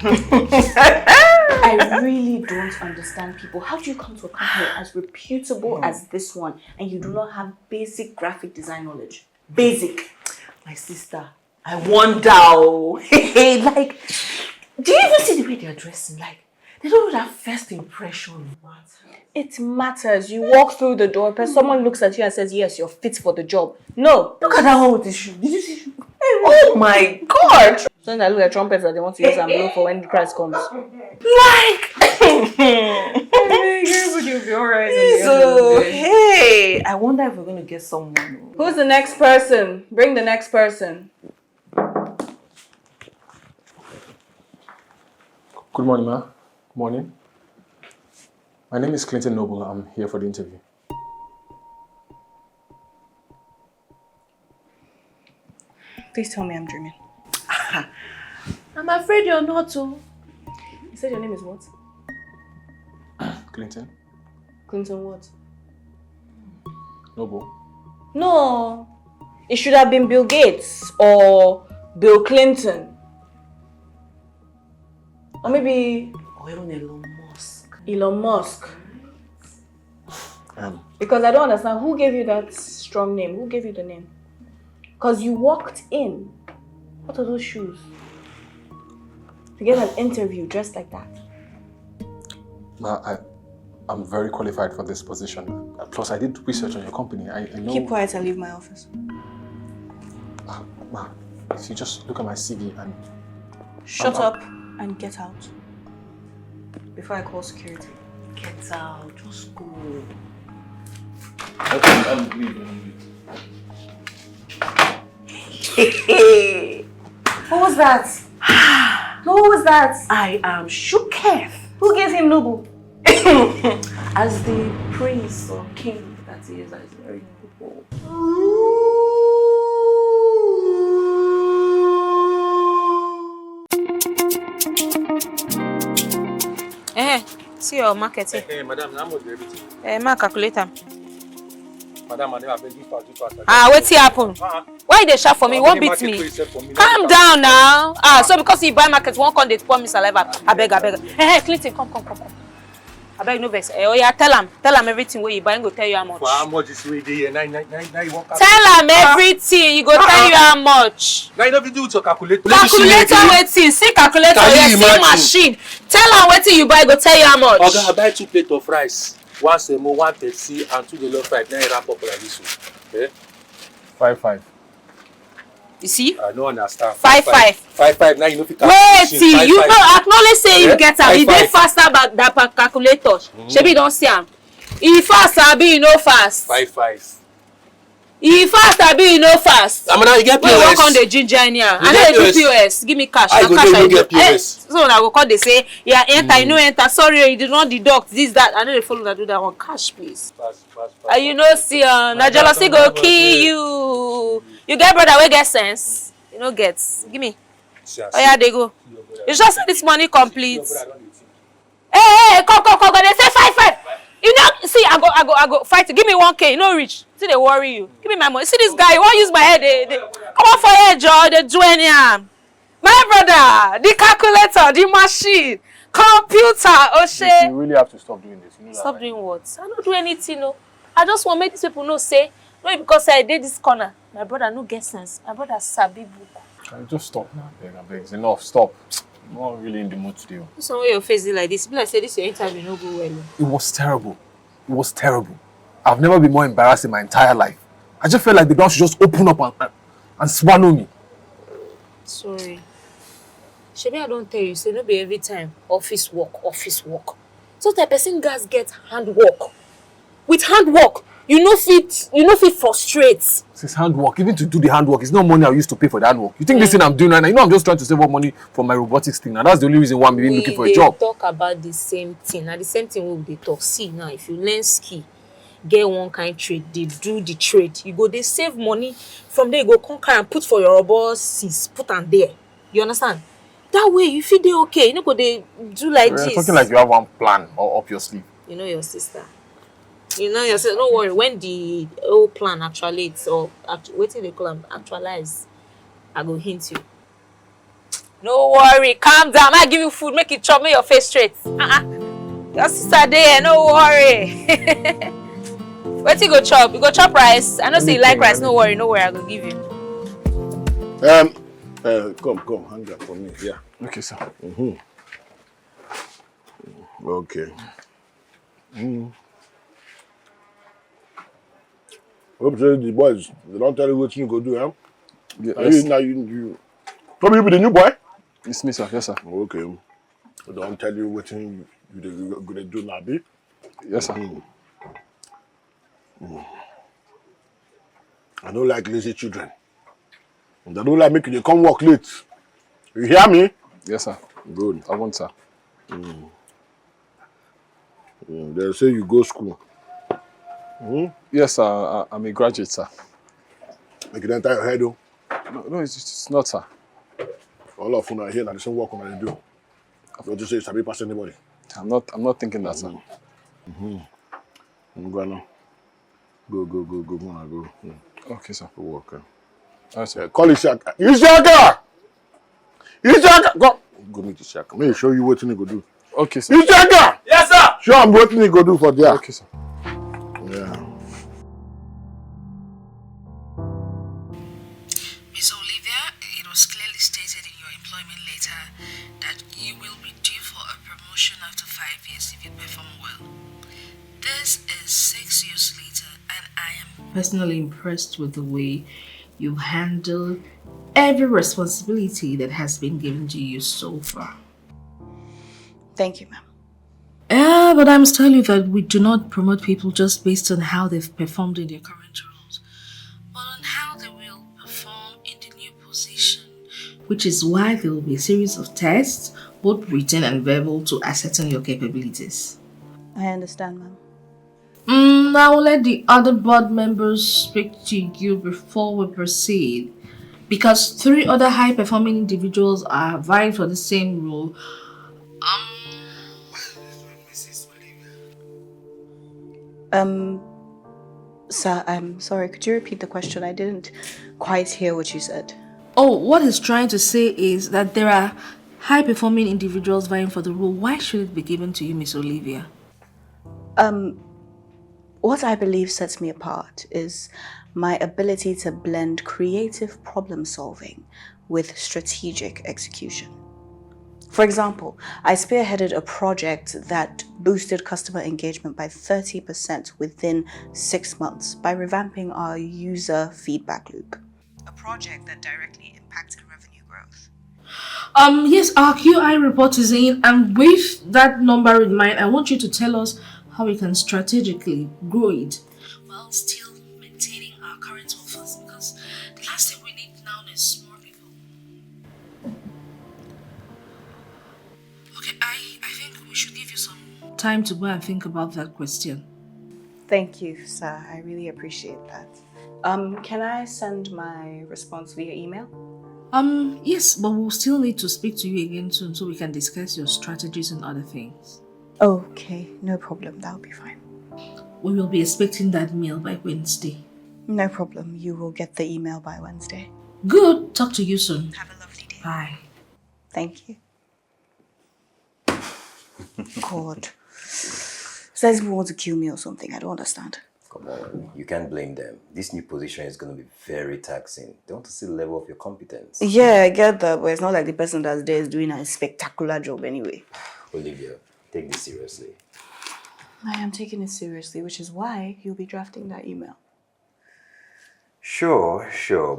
I really don't understand people. How do you come to a company as reputable as this one and you do not have basic graphic design knowledge? Basic. My sister, I wonder. Like, do you even see the way they're dressing? Like, they don't know that first impression matters. It matters. You walk through the door, but someone looks at you and says, yes, you're fit for the job. No. Look at that one with the shoe. Did you see shoe? Oh my God. So I look at trumpets that they want to use and blow for when Christ comes. Like, You'll be alright. so, hey, I wonder if we're going to get someone. Who's the next person? Bring the next person. Good morning, ma. Good morning. My name is Clinton Noble. I'm here for the interview. Please tell me I'm dreaming. I'm afraid you're not, too. You said your name is what? Clinton? Clinton what? Noble? No. It should have been Bill Gates or Bill Clinton. Or maybe... Or even Elon Musk. Elon Musk. Because I don't understand. Who gave you that strong name? Who gave you the name? Because you walked in. What are those shoes? To get an interview dressed like that. Ma, I'm very qualified for this position. Plus, I did research on your company. I know... Keep quiet and leave my office. Ma, if you just look at my CV and... Shut up and get out. Before I call security. Get out. Just go. I'm leaving. Who was that? Who was that? I am shooketh. Who gave him Noble? As the prince or king that he is, that is very noble. See your market here. Hey, madam, how much everything? Ma calculator. Madam, I beg you fast. What's happen? Why they shout for me? Won't beat me. Calm down now. So because you buy market, one con they pour me saliva. I beg. Hey, Clinton, come. I beg no vex. Oh yeah, tell him everything where you buy. Go tell you how much. For how much is we there? Now you walk out. Tell him everything. You go tell you how much. Now you don't do with your calculator. Calculator waiting. See calculator here. See machine. Tell him what you buy. Go tell you how much. Okay, I buy 2 plates of rice. 1 semo, 1 Pepsi, and 2 jollof rice. Now you wrap up like this one. Okay? 5-5. You see? I don't understand. 5-5. 5-5. Now you know if you wait, you know, acknowledge say you get am. You dey faster about that calculator. Shebi don't see am. You fast, abi you no fast. 5-5. You fast, abi you no fast. I mean, now you get POS. We work on the ginger anyhow. I know you do POS. Give me cash. I go get POS. So I go call they say, yeah, enter, you no enter. Sorry, you did not deduct this, that. I know they follow that do that one. Cash, please. Fast. You know, see, na jealousy go kill you. You get brother, we get sense. You know, get. Give me. Oh yeah, they go. You just say this money complete. Hey, come. They say 5-5. You know, see, I go fight. Give me 1K. You know, rich. See, they worry you. Give me my money. See this guy. You won't use my head. They come on for your job. They do anyhow. My brother, the calculator, the machine, computer. Oh shit. You really have to stop doing this. You know stop doing what? I don't do anything. No. I just want to make these people know. Say no, because I did this corner. My brother no get sense. My brother sabi book. Can you just stop now? I beg. It's enough. Stop. I'm not really in the mood today. Some way your face is like this. Be like say this your interview no go well. It was terrible. I've never been more embarrassed in my entire life. I just felt like the door should just open up and swallow me. Sorry. Shebi, I don't tell you, say no be every time office work. So the person guys get handwork. With handwork, you no fit frustrate. It's handwork. Even to do the handwork, it's no money I used to pay for the handwork. You think this thing I'm doing right now? You know I'm just trying to save up money for my robotics thing. Now that's the only reason why I'm even looking for a job. We talk about the same thing. Now the same thing we dey talk. See now, if you learn ski, get one kind trade, they do the trade. You go, they save money. From there, you go conquer and put for your robotics, put on there. You understand? That way, you feel they okay. You know, they do like this. Talking like you have one plan or up your sleeve. You know your sister. Don't worry. When the whole plan actuates or waiting they call them actualize, I go hint you. No worry, calm down. I give you food, make it chop, make your face straight. Your sister there, no worry. Wait till you go chop. You go chop rice. I know say you like rice. No worry, I go give you. Come, hang up for me. Yeah. Okay, sir. Okay. Hope say the boys, they don't tell you what you go do, huh? Yes. You. Come you be the new boy? It's me, sir. Yes, sir. Okay. They don't tell you what you gonna do now, be? Yes, sir. I don't like lazy children. And I don't like making you come work late. You hear me? Yes, sir. Good. I won't, sir. They say you go school. Yes, sir. I'm a graduate, sir. Make it enter your head, though. No, it's not, sir. All of you are here, now the same work on they do. Don't you say it's a pass anybody. I'm not thinking that, sir. Go now. Go, go. Okay, sir. Go work. All right, sir. Call Ishaka. Ishaka! Go meet Ishaka. May show you what you go do. Okay, sir. Ishaka! Yes, sir. Show him what you go do for there. Okay, sir. Yeah. Miss Olivia, it was clearly stated in your employment letter that you will be due for a promotion after 5 years if you perform well. This is 6 years later, and I am personally impressed with the way you've handled every responsibility that has been given to you so far. Thank you, ma'am. Yeah, but I must tell you that we do not promote people just based on how they've performed in their current roles, but on how they will perform in the new position, which is why there will be a series of tests, both written and verbal, to ascertain your capabilities. I understand, ma'am. I will let the other board members speak to you before we proceed, because 3 other high-performing individuals are vying for the same role. Sir, I'm sorry. Could you repeat the question? I didn't quite hear what you said. Oh, what he's trying to say is that there are high-performing individuals vying for the role. Why should it be given to you, Miss Olivia? What I believe sets me apart is my ability to blend creative problem solving with strategic execution. For example, I spearheaded a project that boosted customer engagement by 30% within 6 months by revamping our user feedback loop. A project that directly impacted revenue growth. Yes, our QI report is in, and with that number in mind, I want you to tell us how we can strategically grow it while still maintaining our current offers, because the last thing we need now is more people. Okay, I think we should give you some time to go and think about that question. Thank you, sir. I really appreciate that. Can I send my response via email? Yes, but we'll still need to speak to you again soon so we can discuss your strategies and other things. Okay, no problem. That'll be fine. We will be expecting that mail by Wednesday. No problem. You will get the email by Wednesday. Good. Talk to you soon. Have a lovely day. Bye. Thank you. God. Says he wants to kill me or something. I don't understand. Come on, you can't blame them. This new position is going to be very taxing. They want to see the level of your competence. Yeah, I get that, but it's not like the person that's there is doing a spectacular job anyway. Olivia, take this seriously. I am taking it seriously, which is why you'll be drafting that email. Sure,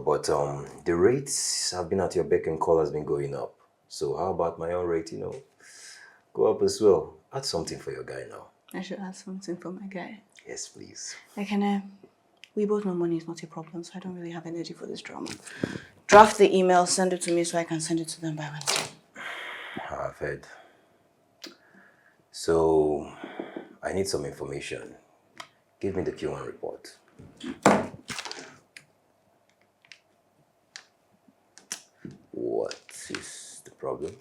but the rates have been at your beck and call has been going up. So how about my own rate, go up as well. Add something for your guy now. I should add something for my guy. Yes, please. We both know money is not a problem, so I don't really have energy for this drama. Draft the email, send it to me so I can send it to them by Wednesday. I've heard. So, I need some information. Give me the Q1 report. What is the problem?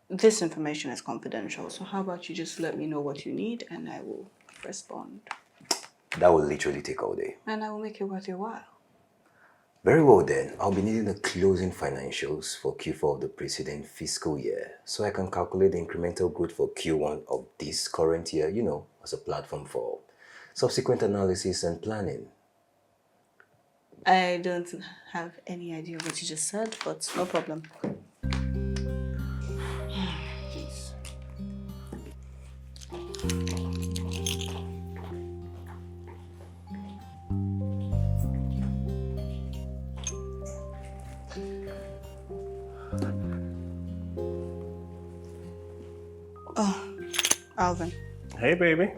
This information is confidential, so how about you just let me know what you need and I will respond. That will literally take all day. And I will make it worth your while. Very well then, I'll be needing the closing financials for Q4 of the preceding fiscal year so I can calculate the incremental growth for Q1 of this current year, as a platform for subsequent analysis and planning. I don't have any idea what you just said, but no problem. Oh, Alvin. Hey, baby.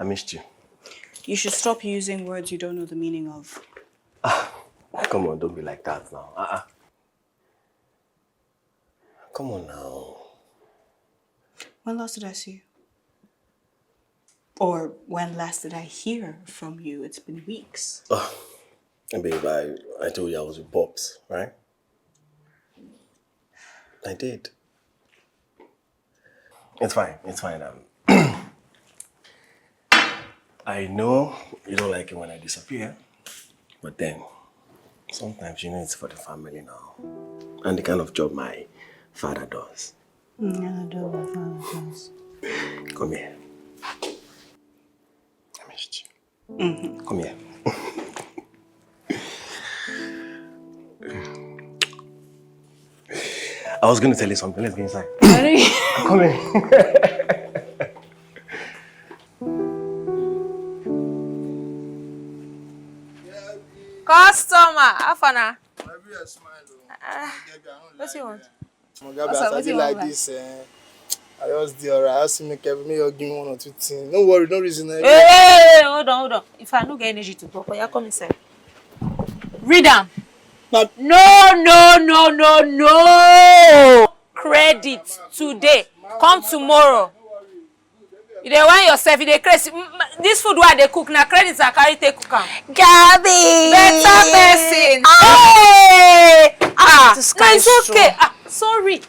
I missed you. You should stop using words you don't know the meaning of. Come on, don't be like that now. Come on now. When last did I see you? Or when last did I hear from you? It's been weeks. Babe, I told you I was with Pops, right? I did. It's fine. I know you don't like it when I disappear, but then sometimes it's for the family now. And the kind of job my father does. Yeah, I do what father does. Come here. I missed you. Come here. I was going to tell you something. Let's get inside. Come here. Customer, how far now? What do you want? I did like this. I just did alright. I just make you give me 1 or 2 things. No worry, no reason. Hey, hold on. If I don't get energy to talk, you come inside. Read them. No. Credit today. Come tomorrow. You dey want yourself, you dey crazy. This food where they cook, now credits are carry take cook am. Gabby! Better person. Hey! This guy is okay. Sorry.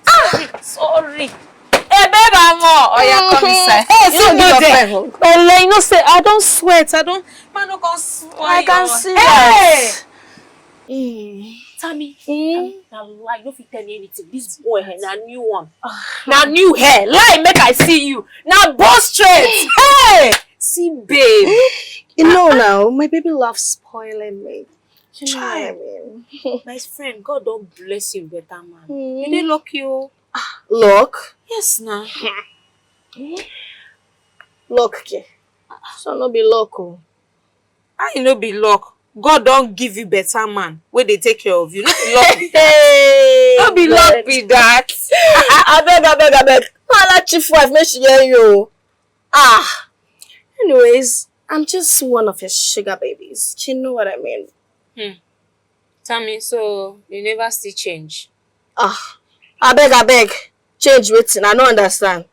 Hey, babe, oh yeah, come inside. Hey, see your friend. Well, say I don't sweat. Man, no can sweat. I can see that. Tammy, now lie, no fit tell me anything. This boy hair, na new one. Now new hair. Lie, make I see you. Now both straight. Hey, see, babe. You know now, my baby loves spoiling me. You know what I mean? My friend, God don't bless you better, man. You dey lucky, oh. Look? Yes, now. Look, okay. So no be luck, oh. I no be luck. God don't give you better man where they take care of you. No be luck be that. Hey, no be luck be that. I beg. Mala chief wife, make she hear you. Anyways, I'm just one of your sugar babies. You know what I mean? Tammy, so you never still change? I beg. Change waiting. I don't understand.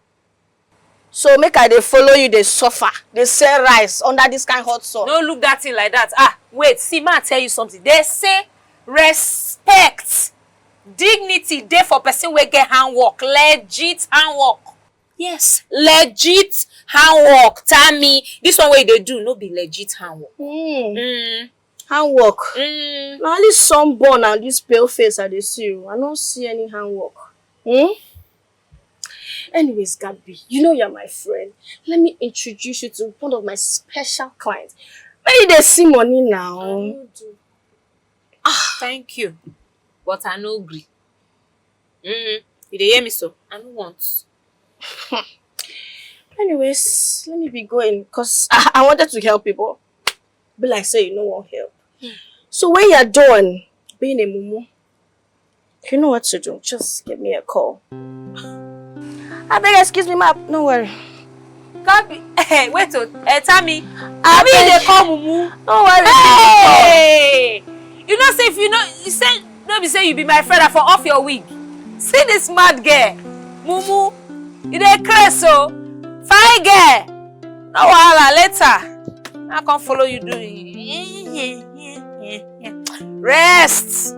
So make I dey follow you, they suffer. They sell rice under this kind of hot sun. Don't look that thing like that. Wait, see, man, tell you something. They say respect, dignity, there for person wey get handwork, legit handwork. Yes, legit handwork. Tammy, this one way they do, no be legit handwork. Handwork. Now at least sunburn and this pale face I dey see you. I don't see any handwork. Anyways, Gabby, you know you're my friend. Let me introduce you to one of my special clients. Maybe they see money now. Thank you. But I no agree. You dey hear me so? I don't want. Anyways, let me be going because I wanted to help people. Be like say you no want help. So when you're done being a mumu, you know what to do. Just give me a call. I beg, excuse me, ma. No worry. Gabby, hey, wait, Tammy. I mean they call mumu. Don't worry. Hey, you know, say if you know, you say no be say you be my friend. I for off your wig. See this mad girl, mumu. You dey crazy so fine girl. No wahala later. I can't follow you do. Rest.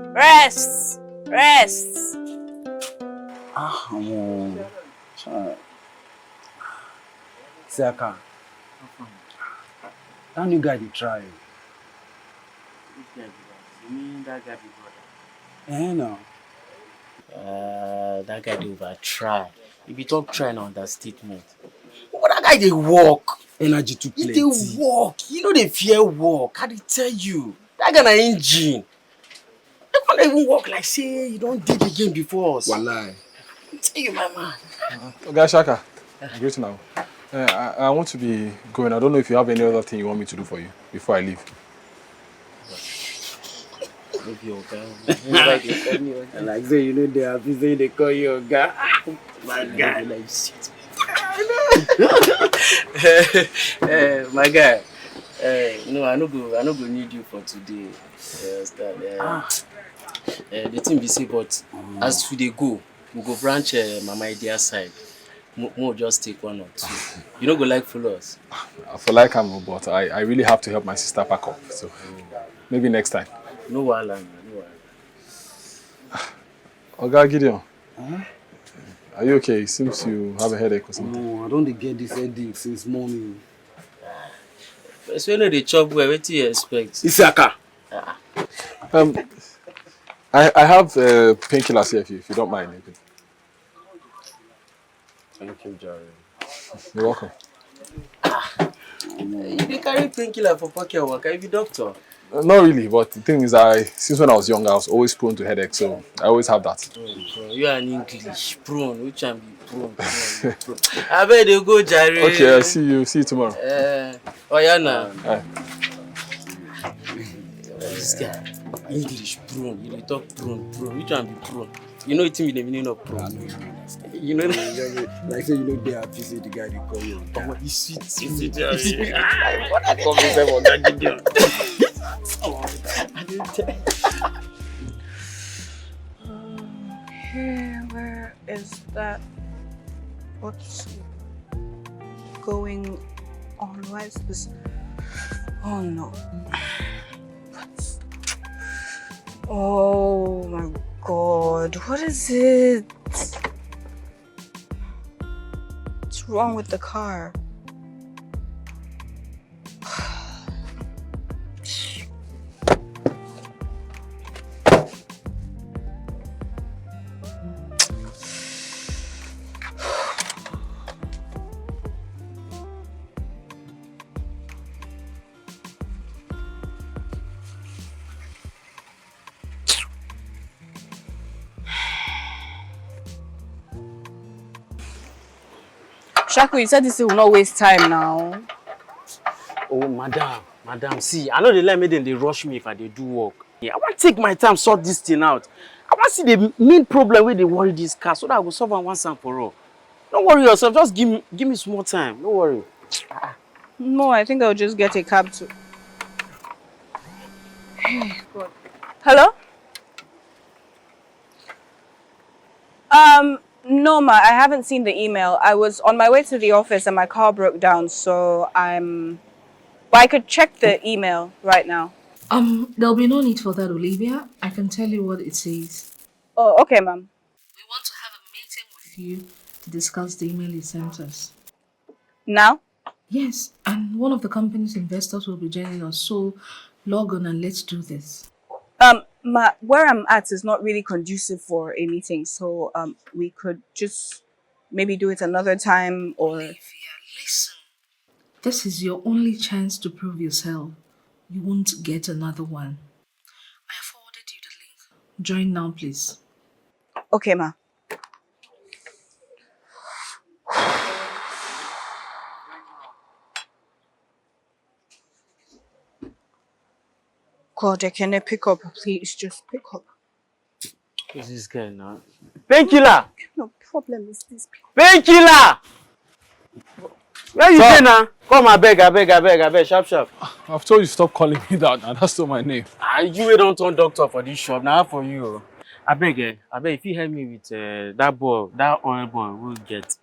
Siaka, that new guy dey try. This guy mean that guy be brother? No. That guy dey over try. If you talk try na understatement. But that guy dey work. Energy too He plenty. dey work. You know dey fear work. I dey tell you. That guy na engine. They can't even work like say you don't dig again before us. Wallahi. I tell you, my man. Okay, Shaka. Great now. I want to be going. I don't know if you have any other thing you want me to do for you before I leave. Maybe your guy. And like say you know they are busy, they call you a guy. My guy. Like shit. My guy. No, I no go need you for today. The thing be say, but as we dey go, we go branch Mama Idia side. More just take one or two. You no go like follow us. I feel like I'm, but I really have to help my sister pack up. So maybe next time. No wahala, man. No wahala. Oga Gideon. Are you okay? It seems you have a headache or something. No, I don't get this headache since morning. So you know the chop well, what do you expect? Isaka. I have painkillers here if you don't mind. Thank you, Jerry. You're welcome. You dey carry painkiller for pocket work, are you doctor? Not really, but the thing is, since when I was young, I was always prone to headache, so I always have that. You are an English prone, which can be prone. I bet they go, Jerry. Okay, I'll see you tomorrow. Oyana. This guy, English prone. You dey talk prone. Which one be prone? You know it's me the meaning of prone. You know, like say you know they are busy. The guy they call you. Oh, he's sweet. What I call myself on that Gideon. Where is that? What's going on? Why is this? Oh no. Oh my god, what is it? What's wrong with the car? Shaku, you said this will not waste time now. Oh, madam, see, I know they let me then they rush me if I dey do work. Yeah, I want to take my time sort this thing out. I want to see the main problem where they worry this car so that I will solve it once and for all. Don't worry yourself, just give me some more time. Don't worry. No, I think I'll just get a cab too. God. Hello? No, ma, I haven't seen the email. I was on my way to the office and my car broke down, so but I could check the email right now. There'll be no need for that, Olivia. I can tell you what it says. Oh, okay, ma'am. We want to have a meeting with you to discuss the email you sent us. Now? Yes, and one of the company's investors will be joining us, so log on and let's do this. Ma, where I'm at is not really conducive for a meeting, so we could just maybe do it another time or... Olivia, listen. This is your only chance to prove yourself. You won't get another one. I have forwarded you the link. Join now, please. Okay, ma. God, can I pick up, please? Just pick up. Who's this guy now? Painkiller! No problem is this. Painkiller! Where you say now? Come, I beg, sharp. I've told you stop calling me that, and that's still my name. You don't turn doctor for this shop. Now for you. I beg, if you help me with that oil ball, we'll get.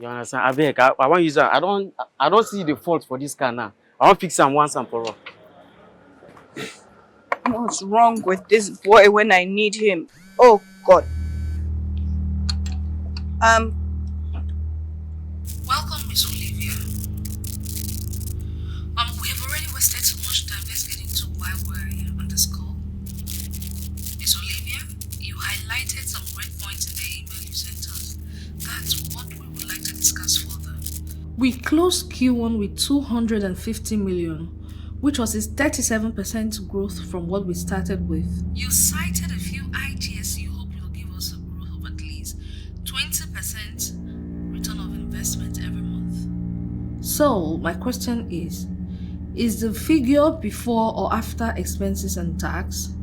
You understand? I beg, I want to use that. I don't see the fault for this car now. I want to fix them once and for all. What's wrong with this boy when I need him? Oh, God. Welcome, Miss Olivia. We have already wasted so much time. Let's get into why we're on this call. We closed Q1 with 250 million, which was a 37% growth from what we started with. You cited a few ideas you hope will give us a growth of at least 20% return of investment every month. So, my question is the figure before or after expenses and tax?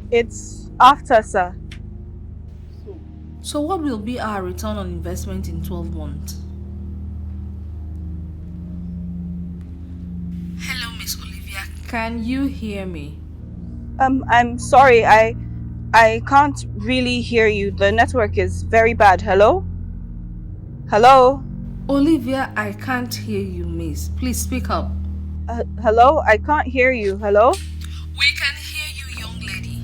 It's after, sir. So what will be our return on investment in 12 months? Hello, Miss Olivia. Can you hear me? I'm sorry, I can't really hear you. The network is very bad. Hello? Hello? Olivia, I can't hear you, miss. Please speak up. Hello? I can't hear you. Hello? We can hear you, young lady.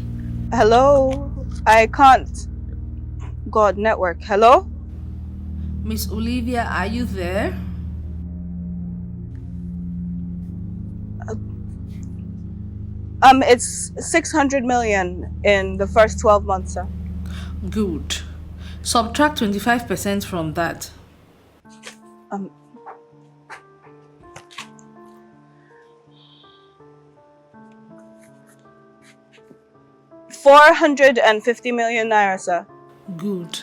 Hello? I can't. God, network. Hello? Miss Olivia, are you there? It's 600 million in the first 12 months, sir. Good. Subtract 25% from that. 450 million naira, sir. Good.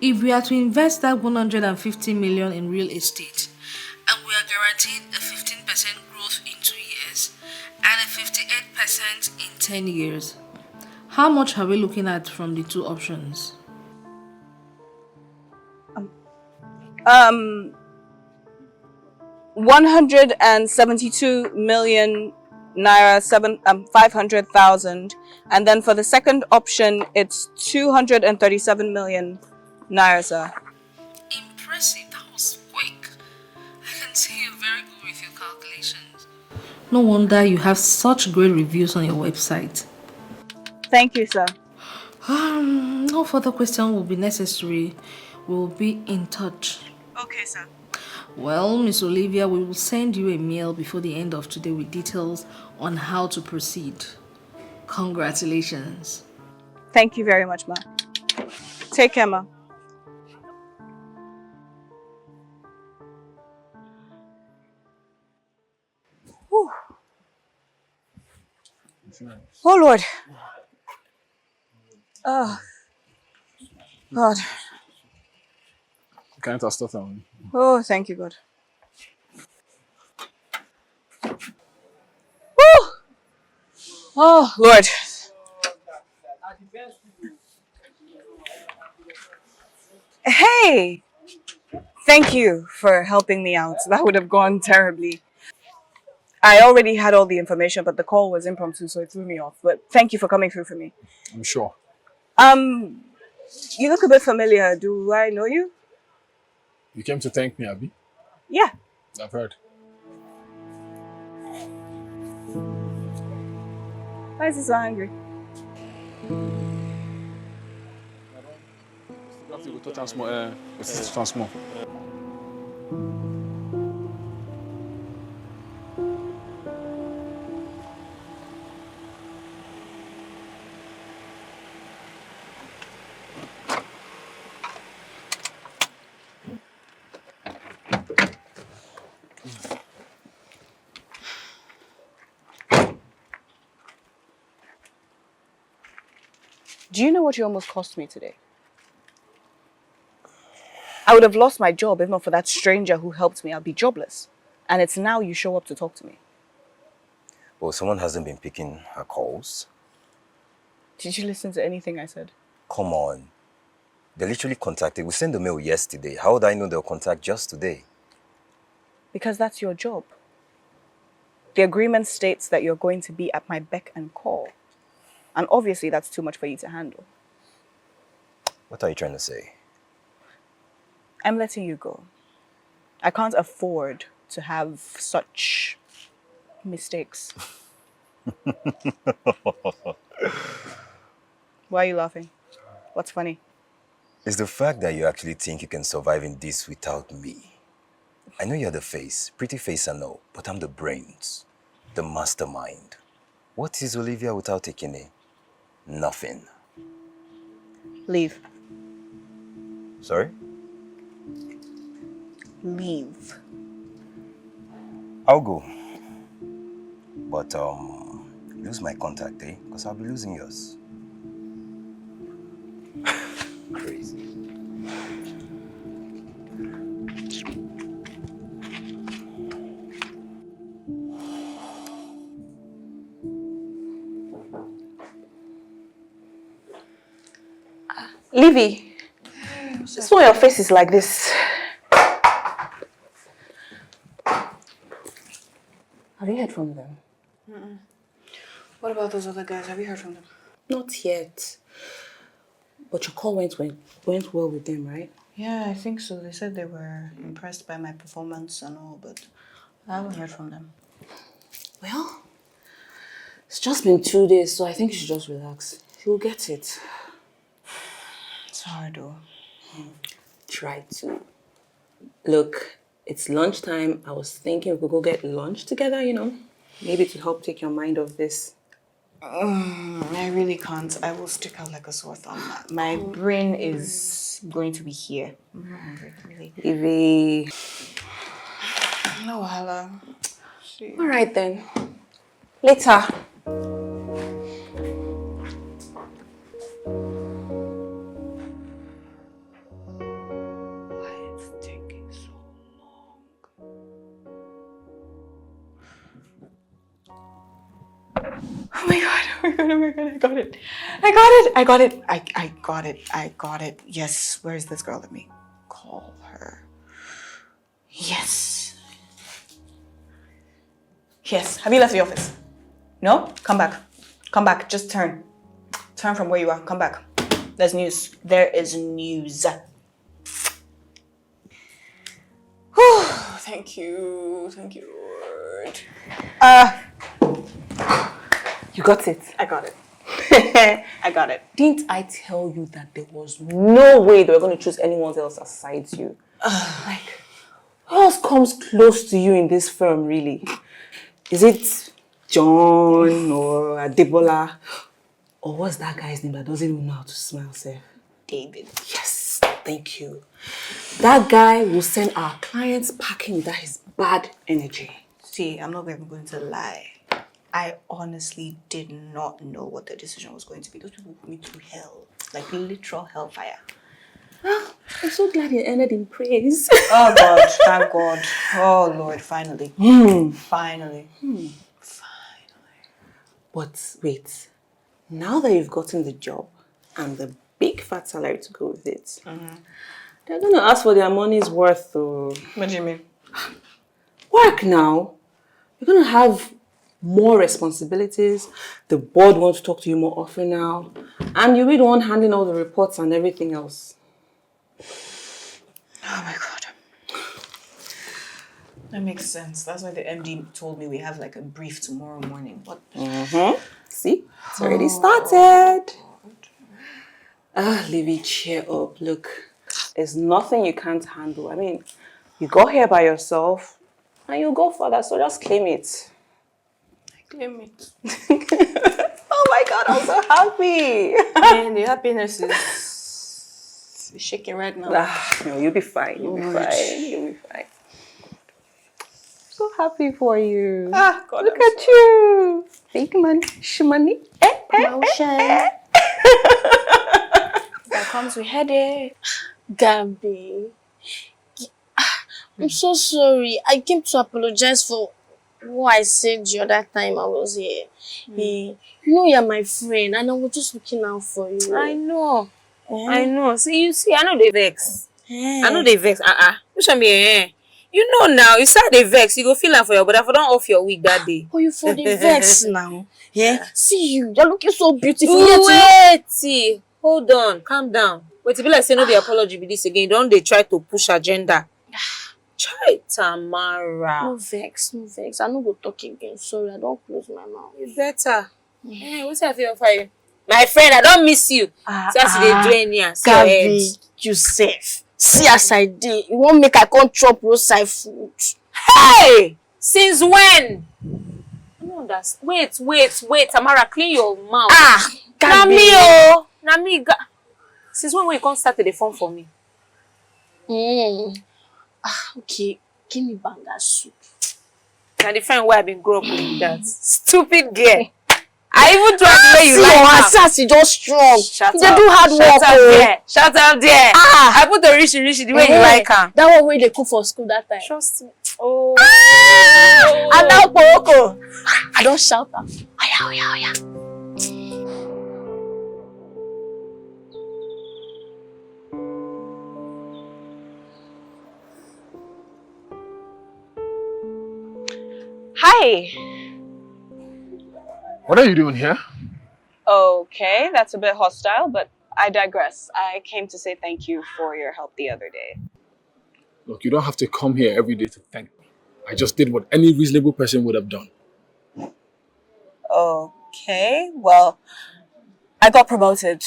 If we are to invest that 150 million in real estate, and we are guaranteed a 15% growth in 2 years and a 58% in 10 years, how much are we looking at from the two options? 172 million naira, 500,000, and then for the second option, it's 237 million naira, sir. Impressive, that was quick. I can see you're very good with your calculations. No wonder you have such great reviews on your website. Thank you, sir. No further question will be necessary. We'll be in touch. Okay, sir. Well, Miss Olivia, we will send you a mail before the end of today with details on how to proceed. Congratulations. Thank you very much, ma. Take care, ma. Whew. Oh, Lord. Oh, God. Can't I start on? Oh, thank you, God. Whew. Oh, Lord. Hey! Thank you for helping me out. That would have gone terribly. I already had all the information, but the call was impromptu, so it threw me off. But thank you for coming through for me. I'm sure. You look a bit familiar. Do I know you? You came to thank me, Abby? Yeah. I've heard. Why is he so angry? You have to go to town small. Do you know what you almost cost me today? I would have lost my job if not for that stranger who helped me. I'd be jobless. And it's now you show up to talk to me. Well, someone hasn't been picking her calls. Did you listen to anything I said? Come on. They literally contacted. We sent the mail yesterday. How would I know they'll contact just today? Because that's your job. The agreement states that you're going to be at my beck and call. And obviously that's too much for you to handle. What are you trying to say? I'm letting you go. I can't afford to have such mistakes. Why are you laughing? What's funny? It's the fact that you actually think you can survive in this without me. I know you're the face, pretty face I know, but I'm the brains, the mastermind. What is Olivia without Ekene? Nothing. Leave. Sorry? Leave. I'll go. But lose my contact, eh? Because I'll be losing yours. Crazy. Livy, this why your face is like this. Have you heard from them? What about those other guys? Have you heard from them? Not yet. But your call went well with them, right? Yeah, I think so. They said they were impressed by my performance and all, but I haven't heard from them. Well, it's just been 2 days, so I think you should just relax. You'll get it. It's hard though. Try to. Look, it's lunchtime. I was thinking we could go get lunch together, you know? Maybe to help take your mind off this. I really can't. I will stick out like a sore thumb. My brain is going to be here. I'm not hungry, really. Evie. No, Hala. All right then. Later. Oh my god, I got it. I got it. Yes, where is this girl? Let me call her. Yes. Yes, have you left the office? No? Come back. Come back, just turn. Turn from where you are, come back. There's news. There is news. Whew, thank you, Lord. You got it. I got it. I got it. Didn't I tell you that there was no way they were going to choose anyone else aside you? Like, who else comes close to you in this firm, really? Is it John or Adebola? Or what's that guy's name that doesn't even know how to smile, sir? David. Yes, thank you. That guy will send our clients packing with his bad energy. See, I'm not even going to lie. I honestly did not know what the decision was going to be. Those people put me through hell. Like literal hellfire. Well, I'm so glad it ended in praise. Oh God, thank God. Oh Lord, finally. Finally. But wait, now that you've gotten the job and the big fat salary to go with it, they're going to ask for their money's worth. Though. What do you mean? Work now. You're going to have more responsibilities. The board wants to talk to you more often now. And you'll be the one handling all the reports and everything else. Oh my God. That makes sense. That's why the MD told me we have like a brief tomorrow morning. What? See? It's already started. Livy, cheer up. Look, there's nothing you can't handle. I mean, you got here by yourself and you'll go further, so just claim it. Claim it. Oh my God, I'm so happy. Man, the happiness is shaking right now. No, you'll be fine. You'll be fine. You'll be fine. So happy for you. God, look at you. Big man, shmoney. Emotion. That comes with headache. Gabby. I'm so sorry. I came to apologize for what I said the other time I was here. You know you're my friend and I was just looking out for you. I know. I know. See, I know they vex. I know they vex. Which one be You know now, you start the vex, you go feel like for your but if I don't off your wig that day. Oh, you for the vex now. Yeah. See you. You're looking so beautiful. Wait. Hold on. Calm down. Wait, to be like say no be apology with this again. Don't they try to push agenda? Try Tamara. No vex. I no go talk again. Sorry, I don't close my mouth. You better. What's I feel for you? My friend, I don't miss you. See as they do any Gabby, you safe. See as I did. You won't make I can't chop roadside food. Hey! Since when? I don't understand. Wait, Tamara, clean your mouth. Gabby. Na me. Since when you can't start the phone for me? Okay. Give me banga soup. Now the friend where I've been grow up with that. Stupid girl. I even tried the way you like her. her. Sassy just strong. Shut They up. do hard Shut work. up there. Shut up there. I put a rishi the way you like her. That one way they cook for school that time. Trust me. Oh. And now Poroko. I don't shout her. Oya. Hi. What are you doing here? Okay, that's a bit hostile, but I digress. I came to say thank you for your help the other day. Look, you don't have to come here every day to thank me. I just did what any reasonable person would have done. Okay, well, I got promoted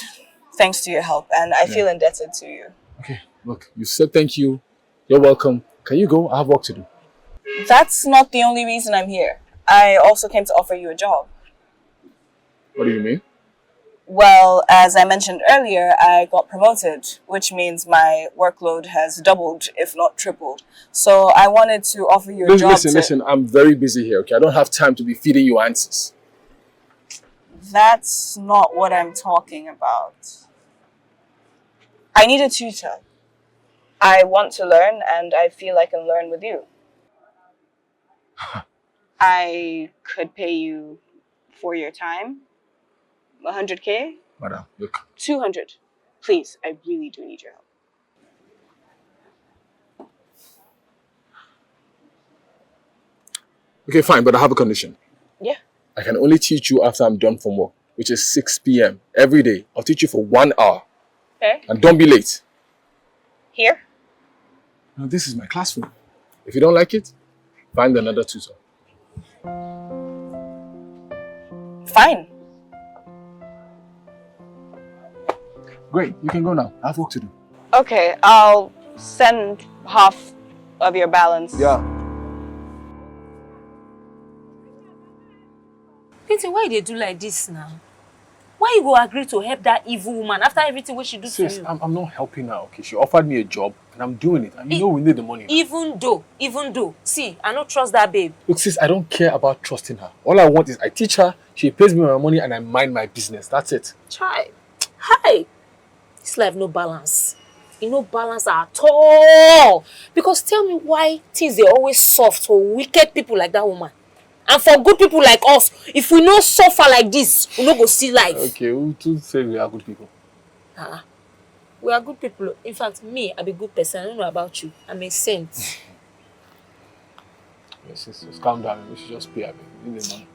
thanks to your help, and I feel indebted to you. Okay, look, you said thank you. You're welcome. Can you go? I have work to do. That's not the only reason I'm here. I also came to offer you a job. What do you mean? Well, as I mentioned earlier, I got promoted, which means my workload has doubled, if not tripled. So I wanted to offer you a job. Listen, I'm very busy here, okay? I don't have time to be feeding you answers. That's not what I'm talking about. I need a tutor. I want to learn, and I feel I can learn with you. I could pay you for your time. 100K? Madam, look. 200. Please, I really do need your help. Okay, fine, but I have a condition. Yeah. I can only teach you after I'm done from work, which is 6 p.m. every day. I'll teach you for 1 hour. Okay. And don't be late. Here? Now, this is my classroom. If you don't like it, find another tutor. Fine. Great, you can go now. I have work to do. Okay, I'll send half of your balance. Yeah. Peter, why they do like this now? Why you go agree to help that evil woman after everything what she do to you? I'm not helping her, okay? She offered me a job and I'm doing it. And you know we need the money. Even though, see, I don't trust that babe. Look, sis, I don't care about trusting her. All I want is I teach her, she pays me my money and I mind my business. That's it. Try. Hi. This life no balance. You no balance at all. Because tell me why things are always soft for wicked people like that woman. And for good people like us, if we no suffer like this, we no go see life. Okay, who say we are good people? We are good people. In fact, me, I'm a good person. I don't know about you. I'm a saint. Yes, just calm down. We should just pay a bit. We need the money.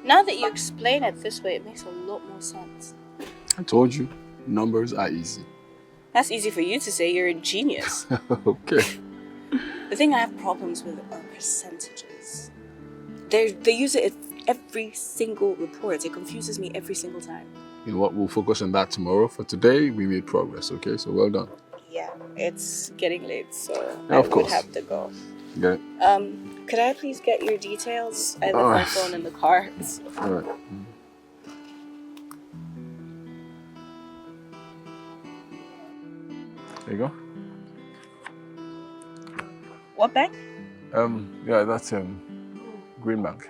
Now that you explain it this way, it makes a lot more sense. I told you, numbers are easy. That's easy for you to say. You're a genius. Okay. The thing I have problems with are percentages. They use it in every single report. It confuses me every single time. You know what? We'll focus on that tomorrow. For today, we made progress, okay? So well done. Yeah, it's getting late, so Yeah, I of course. would have to go. Okay. Could I please get your details? I left All my right. phone in the car. All right. There you go. What bank? Yeah, that's Green Bank.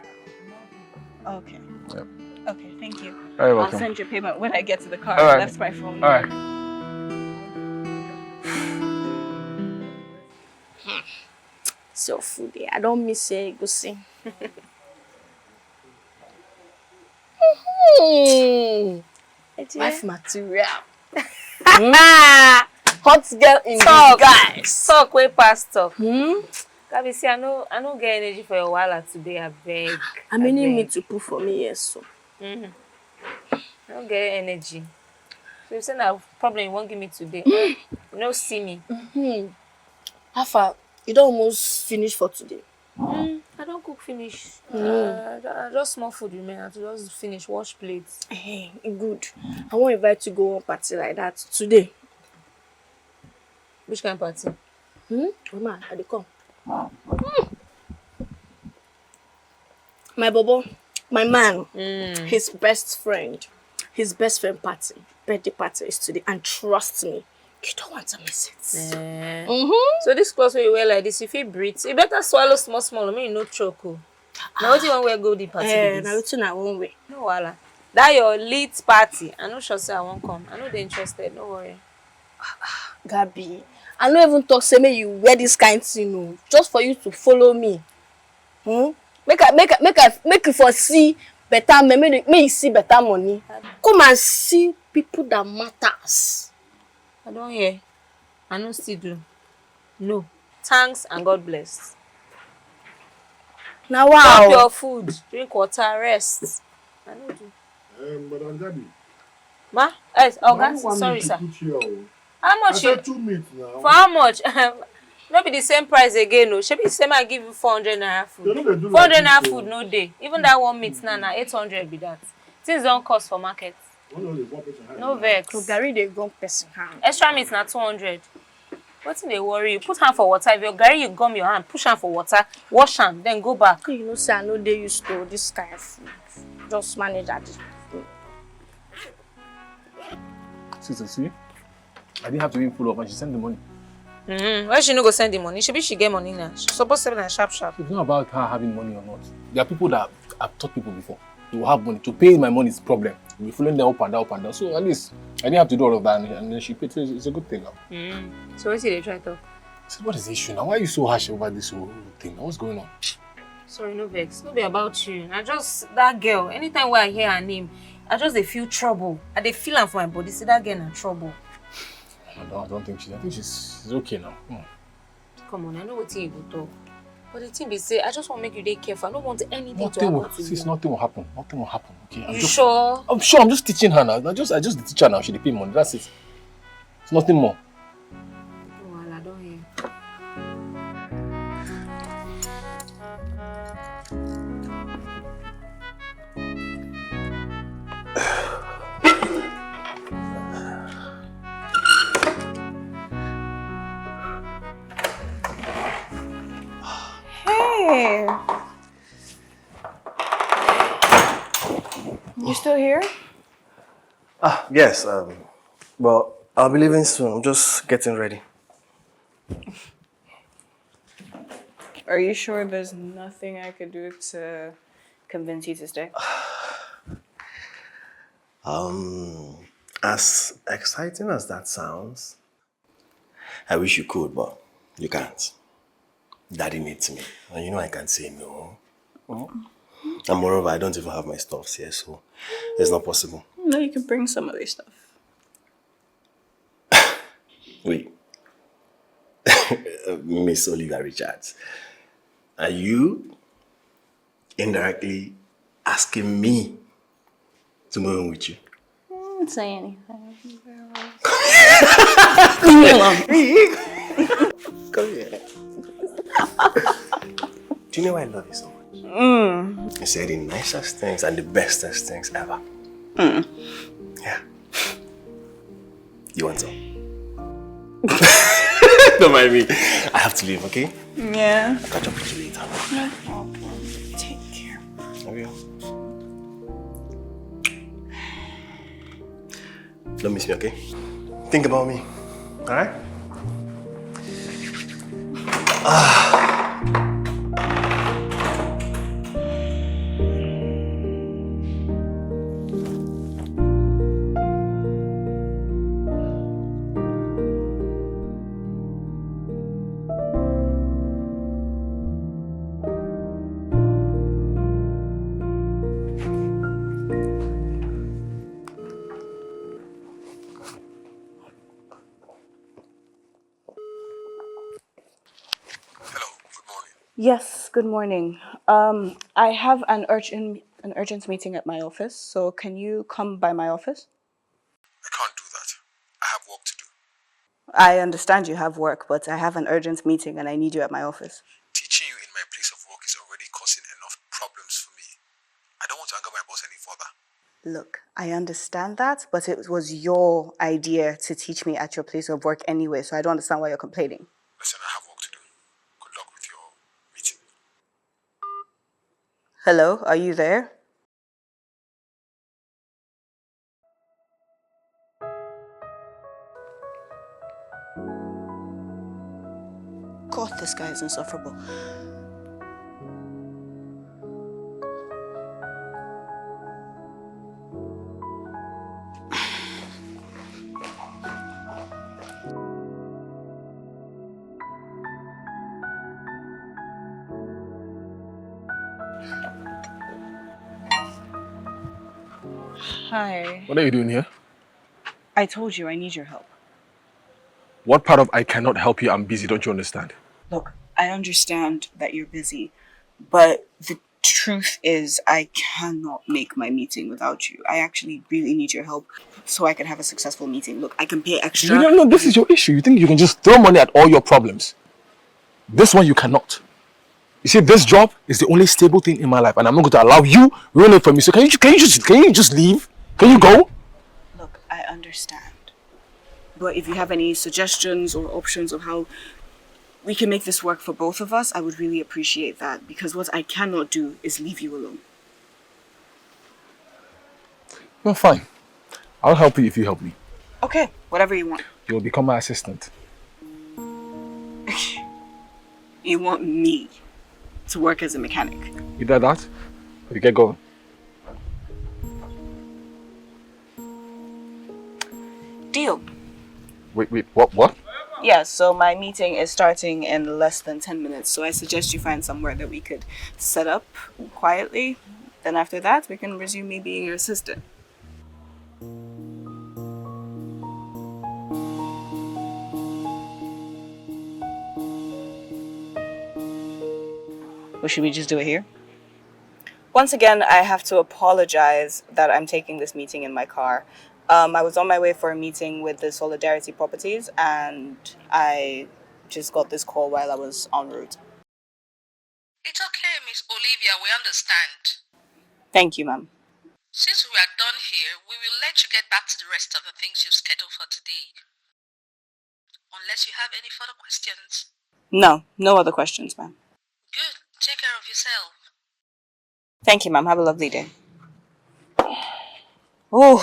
Okay. Yep. Okay, thank you. All right, I'll welcome. send your payment when I get to the car. All I right. left my phone. All right. So foodie, I don't miss it. Go see. Wife material. Hot girl in disguise. Talk way past talk. Gabi, see, I no get energy for your wahala today, I beg. How many meat to put for me, yes, so. I don't get energy. So you say that problem you won't give me today. You no see me. How far? You don't almost finish for today. I don't cook finish. Just small food remain. I just finish, wash plates. Hey, good. I want to invite you to go on party like that today. Which kind of party? Mama, I dey come. My bobo, my man, his best friend party, birthday party is today, and trust me, you don't want to miss it. So this clothes wey you wear like this, if you breathe, you better swallow small, I mean no choke. Now what you want wear go the party? Now wetin I wan wear? No wahala. That your lit party, I no sure say I won't come. I know they're interested, no worry. Gabi, I no even talk say make you wear this kind thing, no, just for you to follow me. Make you for see better, make you see better money. Come and see people that matters. I don't hear. I no still do. No. Thanks and God bless. Now wow. Chop your food, drink water, rest. I no do. Madam Gabi. Ma? Yes, sorry, sir. How much? I said 2 meat now. For how much? No be the same price again, no. Should be the same I give you 400 naira food. 400 naira food no day. Even that 1 meat na 800 be that. Things don't cost for market. No vex. So Gary dey gum person hand. Extra meat na 200. Wetin dey worry you? Put hand for water. If your Gary you gum your hand, push hand for water, wash hand, then go back. You know say I no dey used to this kind of food. Just manage that. Sister, see? I didn't have to even pull up and she sent the money. Why she no go send the money? She get money now. She supposed to be sharp. It's not about her having money or not. There are people that I've taught people before. They will have money. To pay my money is a problem. We're following them up and down. So at least I didn't have to do all of that and then she paid. So it's a good thing now. So what did they try to talk? I said, what is the issue now? Why are you so harsh over this whole thing? What's going on? Sorry, no vex. No be about you. I just that girl. Anytime when I hear her name, I just dey feel trouble. I dey feel am for my body. See that girl in trouble. I don't think she's okay now. Come on, I know what you go talk. But the thing be say, I just want to make you dey careful. I don't want anything to happen to you. Nothing will happen. Nothing will happen. Okay. Sure? I'm sure. I'm just teaching her now. I just teach her now. She dey pay money. That's it. It's nothing more. Well, I don't hear. Hey! You still here? Yes. Well, I'll be leaving soon. I'm just getting ready. Are you sure there's nothing I could do to convince you to stay? As exciting as that sounds, I wish you could, but you can't. Daddy needs me, and you know I can't say no. And moreover, I don't even have my stuffs here, so it's not possible. No, you can bring some other stuff. Wait. Miss Olivia Richards, are you indirectly asking me to move in with you? Don't say anything. Come here. Do you know why I love you so much? You say the nicest things and the bestest things ever. Yeah. You want some? Don't mind me. I have to leave, okay? Yeah. I'll catch up with you later. No problem. Take care. Love you. Don't miss me, okay? Think about me. Alright? Yes, good morning. I have an urgent meeting at my office, so can you come by my office? I can't do that. I have work to do. I understand you have work, but I have an urgent meeting and I need you at my office. Teaching you in my place of work is already causing enough problems for me. I don't want to anger my boss any further. Look, I understand that, but it was your idea to teach me at your place of work anyway, so I don't understand why you're complaining. Listen, I have Hello, are you there? God, this guy is insufferable. Hi. What are you doing here? I told you I need your help. What part of I cannot help you? I'm busy, don't you understand? Look, I understand that you're busy, but the truth is I cannot make my meeting without you. I actually really need your help so I can have a successful meeting. Look, I can pay extra. No, this is your issue. You think you can just throw money at all your problems. This one you cannot. You see, this job is the only stable thing in my life, and I'm not going to allow you ruin it for me. So can you just leave? Can you go? Look, I understand. But if you have any suggestions or options of how we can make this work for both of us, I would really appreciate that. Because what I cannot do is leave you alone. Well, fine. I'll help you if you help me. Okay, whatever you want. You'll become my assistant. You want me to work as a mechanic? Either that, or you get going. Deal. Wait, what? Yeah, so my meeting is starting in less than 10 minutes, so I suggest you find somewhere that we could set up quietly. Then after that, we can resume me being your assistant. Or should we just do it here? Once again, I have to apologize that I'm taking this meeting in my car. I was on my way for a meeting with the Solidarity Properties, and I just got this call while I was en route. It's okay, Miss Olivia, we understand. Thank you, ma'am. Since we are done here, we will let you get back to the rest of the things you've scheduled for today. Unless you have any further questions. No other questions, ma'am. Good. Take care of yourself. Thank you, ma'am. Have a lovely day. Oh.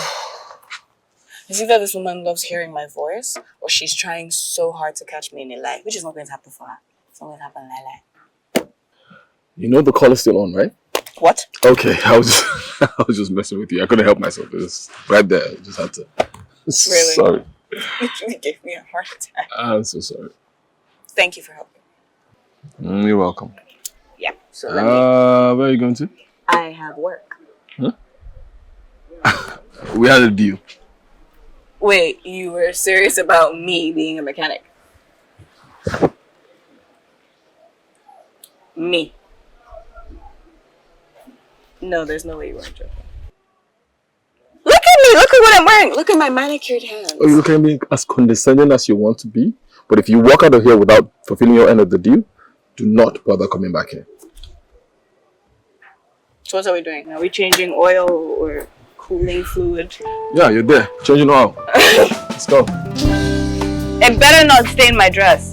It's either this woman loves hearing my voice, or she's trying so hard to catch me in a lie, which is not going to happen for her. It's not going to happen lie. You know the call is still on, right? What? Okay, I was just messing with you. I couldn't help myself. It was right there. I just had to. Really? Sorry. You literally gave me a heart attack. I'm so sorry. Thank you for helping. You're welcome. Yeah. So let where are you going to? I have work. Huh? We had a deal. Wait, you were serious about me being a mechanic? Me. No, there's no way you weren't joking. Look at me! Look at what I'm wearing! Look at my manicured hands. Oh, you can be as condescending as you want to be, but if you walk out of here without fulfilling your end of the deal, do not bother coming back here. So what are we doing? Are we changing oil or cooling fluid? Yeah, you're there. Changing oil. Let's go. It better not stain my dress.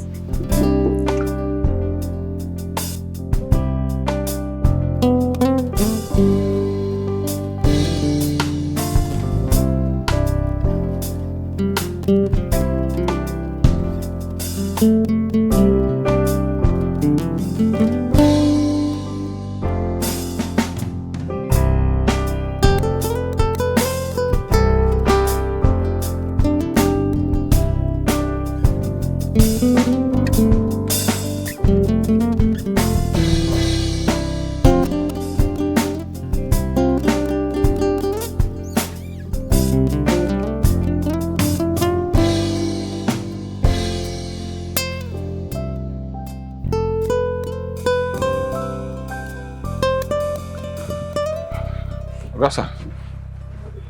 Rasa,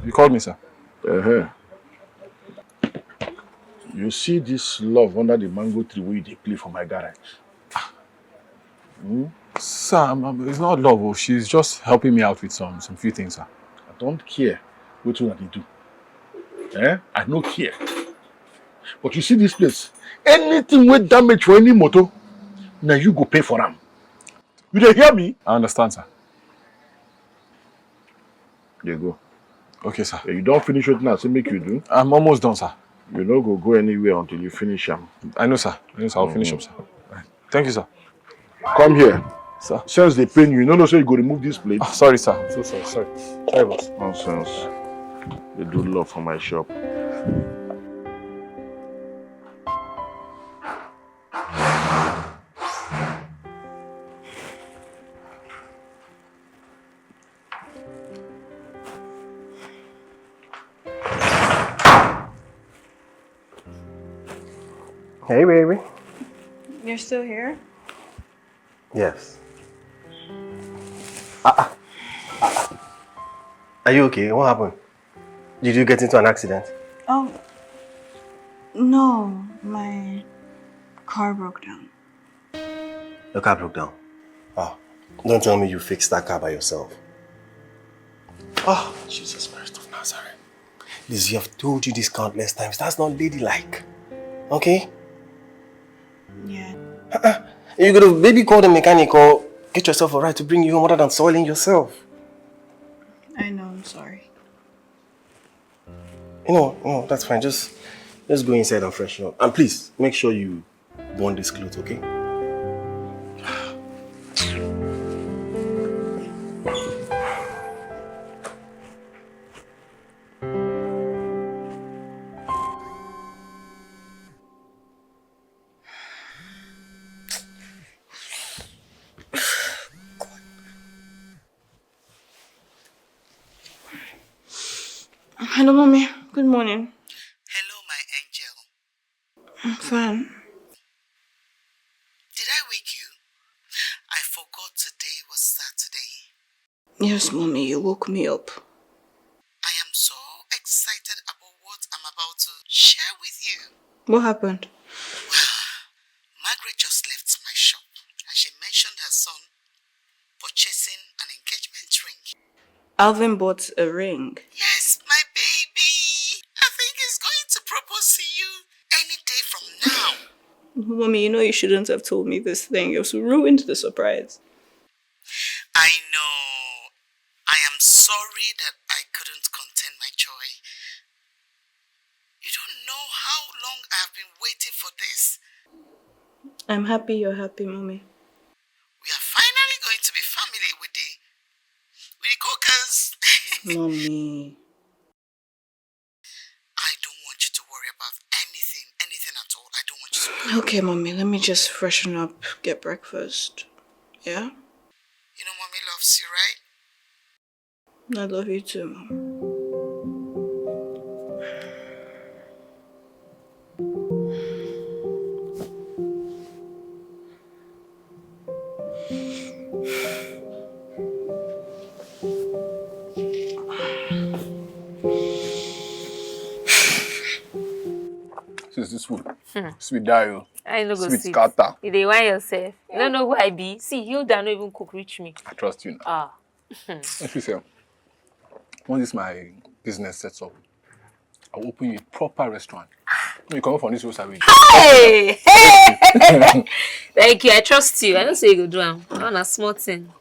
you called me, sir. You see this love under the mango tree where they play for my garage? Sir, it's not love. Oh. She's just helping me out with some few things, sir. I don't care which one they do. I don't care. But you see this place, anything with damage for any motor, now you go pay for them. You don't hear me? I understand, sir. There you go. Okay, sir. You don't finish it now, so make you do. I'm almost done, sir. You don't go anywhere until you finish them. I know, sir. I'll finish up, sir. Right. Thank you, sir. Come here. Sir. Since they pain you, you know, so you go remove this plate. Oh, sorry, sir. I'm so sorry. Sorry, boss. Nonsense. They do love for my shop. Hey, baby. You're still here? Yes. Are you okay? What happened? Did you get into an accident? Oh, no. My car broke down. Your car broke down? Oh, don't tell me you fixed that car by yourself. Oh, Jesus Christ of Nazareth. Lizzie, I've told you this countless times. That's not ladylike. Okay? Yeah. You could have maybe called a mechanic or get yourself a ride to bring you home rather than soiling yourself. I know, I'm sorry. No, that's fine. Just go inside and freshen up. And please, make sure you burn this clothes, okay? Hello, Mommy. Good morning. Hello, my angel. I'm fine. Did I wake you? I forgot today was Saturday. Yes, Mommy, you woke me up. I am so excited about what I'm about to share with you. What happened? Margaret just left my shop and she mentioned her son purchasing an engagement ring. Alvin bought a ring. Yes, my baby. I think he's going to propose to you any day from now. Mommy, you know you shouldn't have told me this thing. You've ruined the surprise. I know. I am sorry that I couldn't contain my joy. You don't know how long I've been waiting for this. I'm happy you're happy, Mommy. We are finally going to be family with the cookers. Mommy. I don't want you to worry about anything at all. I don't want you to worry. Okay, Mommy, let me just freshen up, get breakfast. Yeah? You know Mommy loves you, right? I love you too, Mom. This food. Sweet Dario. I know go Sweet sit. scatter. You dey whine yourself. You don't know who I be. See, Hilda no even cook reach me. I trust you now. If you say, once this my business sets up, I'll open you a proper restaurant. You come up from this roadside. Hey! Thank you. I trust you. I don't say you go do am. On a small thing.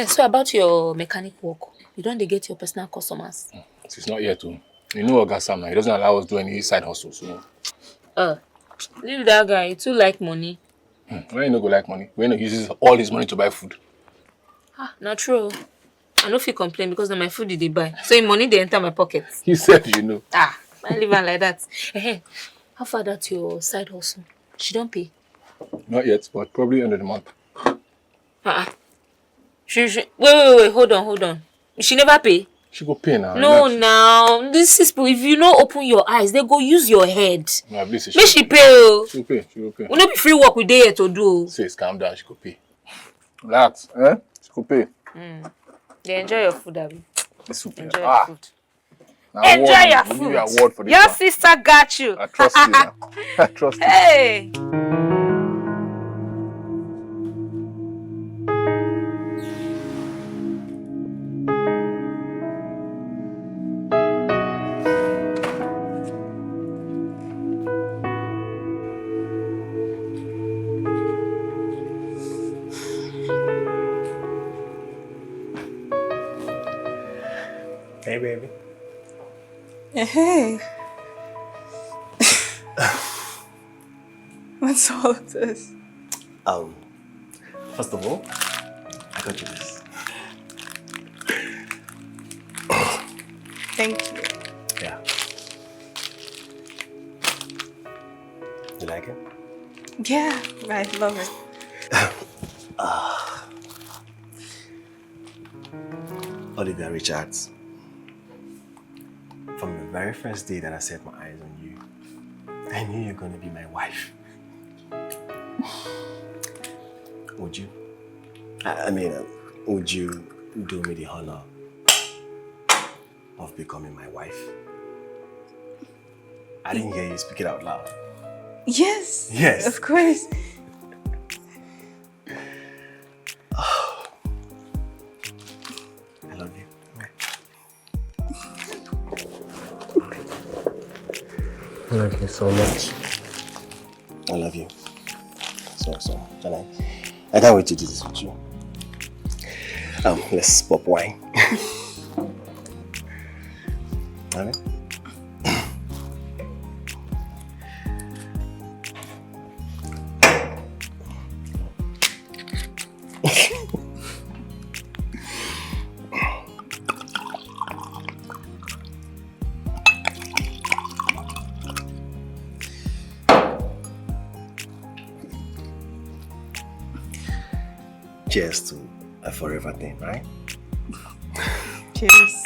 So about your mechanic work, you don't dey get your personal customers. It's not yet too. You know Oga Sam now. He doesn't allow us to do any side hustles. So. Leave that guy. He too like money. When you no go like money, when he uses all his money to buy food. Not true. I no fit complain because na my food they buy. So him money they enter my pocket. He said, you know. I leave am like that. How far that your side hustle? She don't pay. Not yet, but probably end of the month. Wait, hold on. She never pay? She go pay now. No, now. This is if you no open your eyes, they go use your head. No, please. Make she pay. She will pay. We no be free work we dey here to do. Say, calm down, she go pay. Relax, eh? She go pay. They enjoy your food, Abby. Enjoy your food. Enjoy your food. Give you an award for this your one. sister got you. I trust you now. I trust you. Hey. Hey, baby. Hey. What's all of this? First of all, I got you this. Thank you. Yeah. You like it? Yeah, I love it. Olivia Richards. From the very first day that I set my eyes on you, I knew you're gonna be my wife. Would you? Would you do me the honor of becoming my wife? I didn't hear you speak it out loud. Yes. Yes. Of course. I love you. I love you so much. I love you. So, I can't wait to do this with you. Let's pop wine. Alright? Cheers to a forever thing, right? Cheers.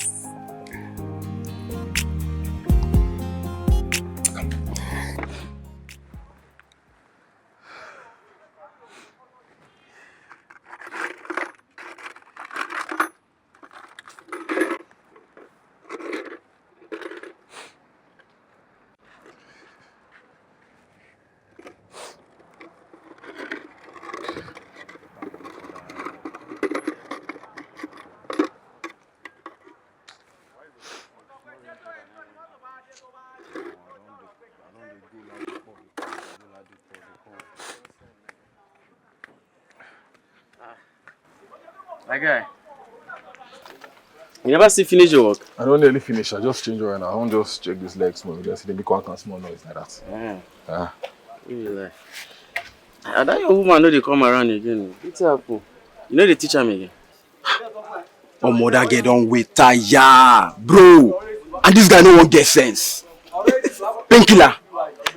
My guy. You never see finish your work? I don't nearly finish. I just change right now. I won't just check these legs more. Just see them be quiet and small noise like that. Really? And that your woman know they come around again. What's happen? You know they teach him again? Oh, mother get on with tire, bro. And this guy no one get sense. Painkiller,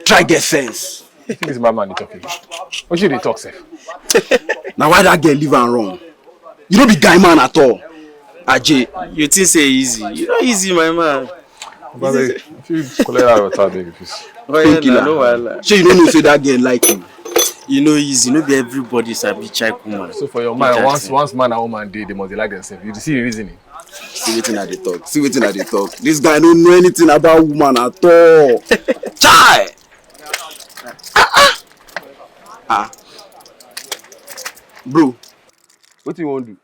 try get sense. You think this my man is talking? What should they talk, sir? Now why that girl leave and run? You don't be guy man at all. Ajay. You think say easy? You know easy, my man. But if you collect out your time, baby, please. Painkiller. So you don't know say that girl like you. You know easy, no be everybody sabi check woman. So for your mind, once man and woman they must like themselves. You see the reasoning. See wetin I dey talk. See wetin I dey talk. This guy don't know anything about woman at all. Chai! Bro, what you want to do?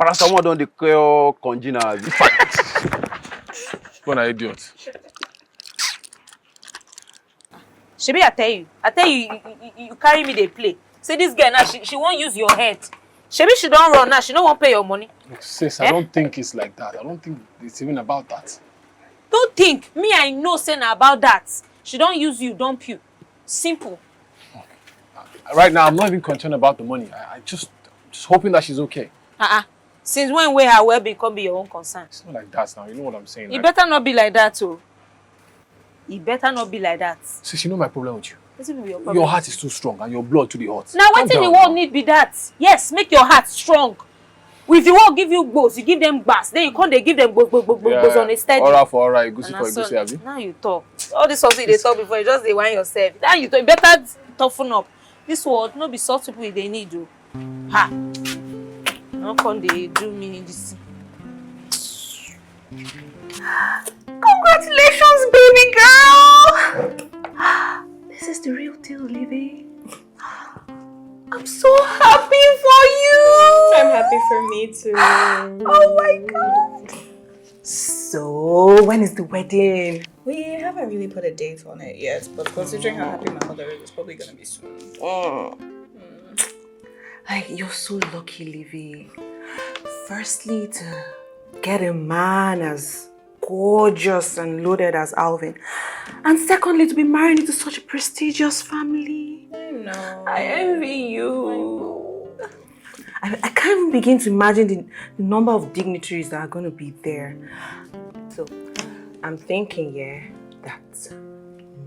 Paracetamol don dey cure congenital. What an idiot. Shebi, I tell you, you carry me they play. Say this girl now, she won't use your head. Shebi, she don't run now, she don't want to pay your money. Sis, I don't think it's like that. I don't think it's even about that. Don't think. Me, I know saying about that. She don't use you, dump you. Simple. Right now, I'm not even concerned about the money. I just hoping that she's okay. Since when will her well-being come be your own concern? It's not like that now. You know what I'm saying? It better not be like that, too. It better not be like that. Sis, you know my problem with you. What's your problem? Your heart is too strong and your blood too the hot. Now, what in the world need be that? Yes, make your heart strong. If the world give you both, you give them bass. Then you can't they give them both on a steady. Alright for alright, goosey for goosey, have you? Now you talk. All this something they talk before, you just they whine yourself. Now you talk. Better toughen up. This world no be soft people they need to. Ha! No come they do me this. Congratulations, baby girl! This is the real deal, Livy. I'm so happy for you! I'm happy for me too. Oh my god! So, when is the wedding? We haven't really put a date on it yet, but considering how happy my mother is, it's probably gonna be soon. Like, you're so lucky, Livy. Firstly, to get a man as gorgeous and loaded as Alvin. And secondly, to be married into such a prestigious family. No. I envy you. I can't even begin to imagine the number of dignitaries that are going to be there. So, I'm thinking, that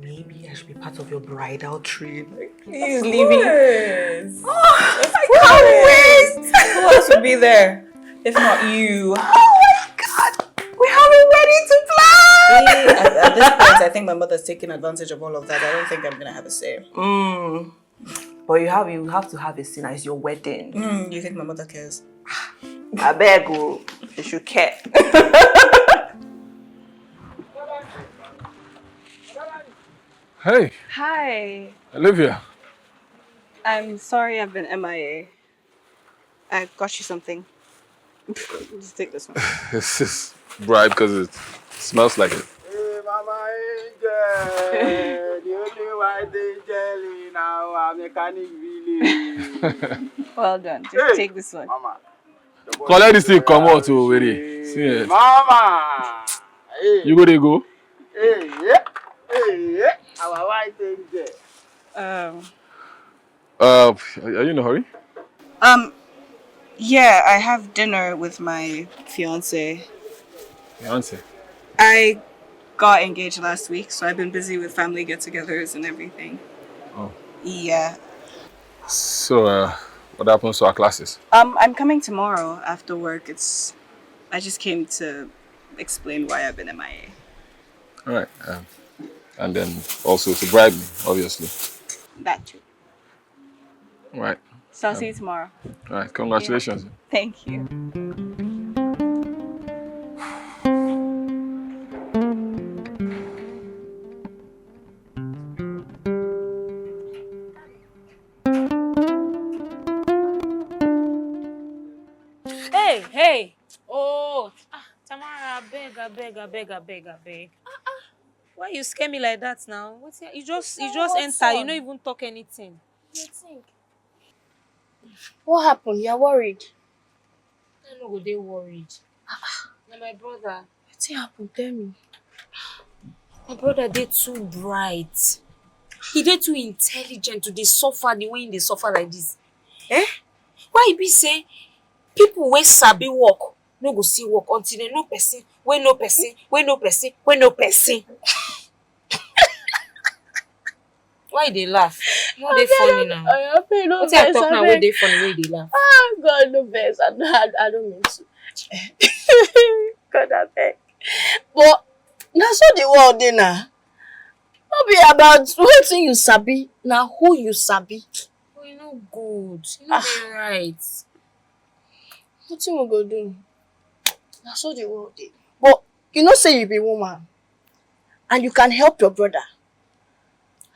maybe I should be part of your bridal trip. Please leave me. Oh, I can't wait. Who else would be there if not you? Oh my God. We have a wedding to plan. At this point, I think my mother's taking advantage of all of that. I don't think I'm going to have a say. But you have to have a scene as your wedding. You think my mother cares? I beg you. They should care. Hey, Hi. Olivia. I'm sorry I've been MIA. I got you something. Just take this one. This is bribe because it smells like it. Hey, Mama Angel. The only white angel in our mechanic village. Well done. Just take this one. Mama. Collect this thing, come out to Weri. See it. Mama. Hey. You go there, go. Hey, yeah. Hey, yeah. Our white angel. Are you in a hurry? Yeah, I have dinner with my fiance. Fiance. I got engaged last week, so I've been busy with family get-togethers and everything. Oh. Yeah. So, what happens to our classes? I'm coming tomorrow after work. I just came to explain why I've been MIA. All right. And then also to bribe me, obviously. That too. All right. So I'll see you tomorrow. All right. Congratulations. Yeah. Thank you. Hey. Oh. Tamara, I beg. Why you scare me like that now? You just enter, you don't even talk anything. You think? What happened? You're worried? I no go dey worried. Na my brother. What happened? Tell me. My brother dey too bright. He dey too intelligent to dey suffer the way he dey suffer like this. Why e be say people wey sabi work no go see work until they know person wey know person. Why you dey laugh? No dey funny now. Wetin I talk now wey dey funny wey you dey laugh? Oh God, no vex. I don't mean to. God, I beg. But that's what the world dey now. No be about wetin you sabi, na who you sabi. Oh, you no good. You no dey right. Wetin we go do? That's what the world dey. But you know say you be woman and you can help your brother.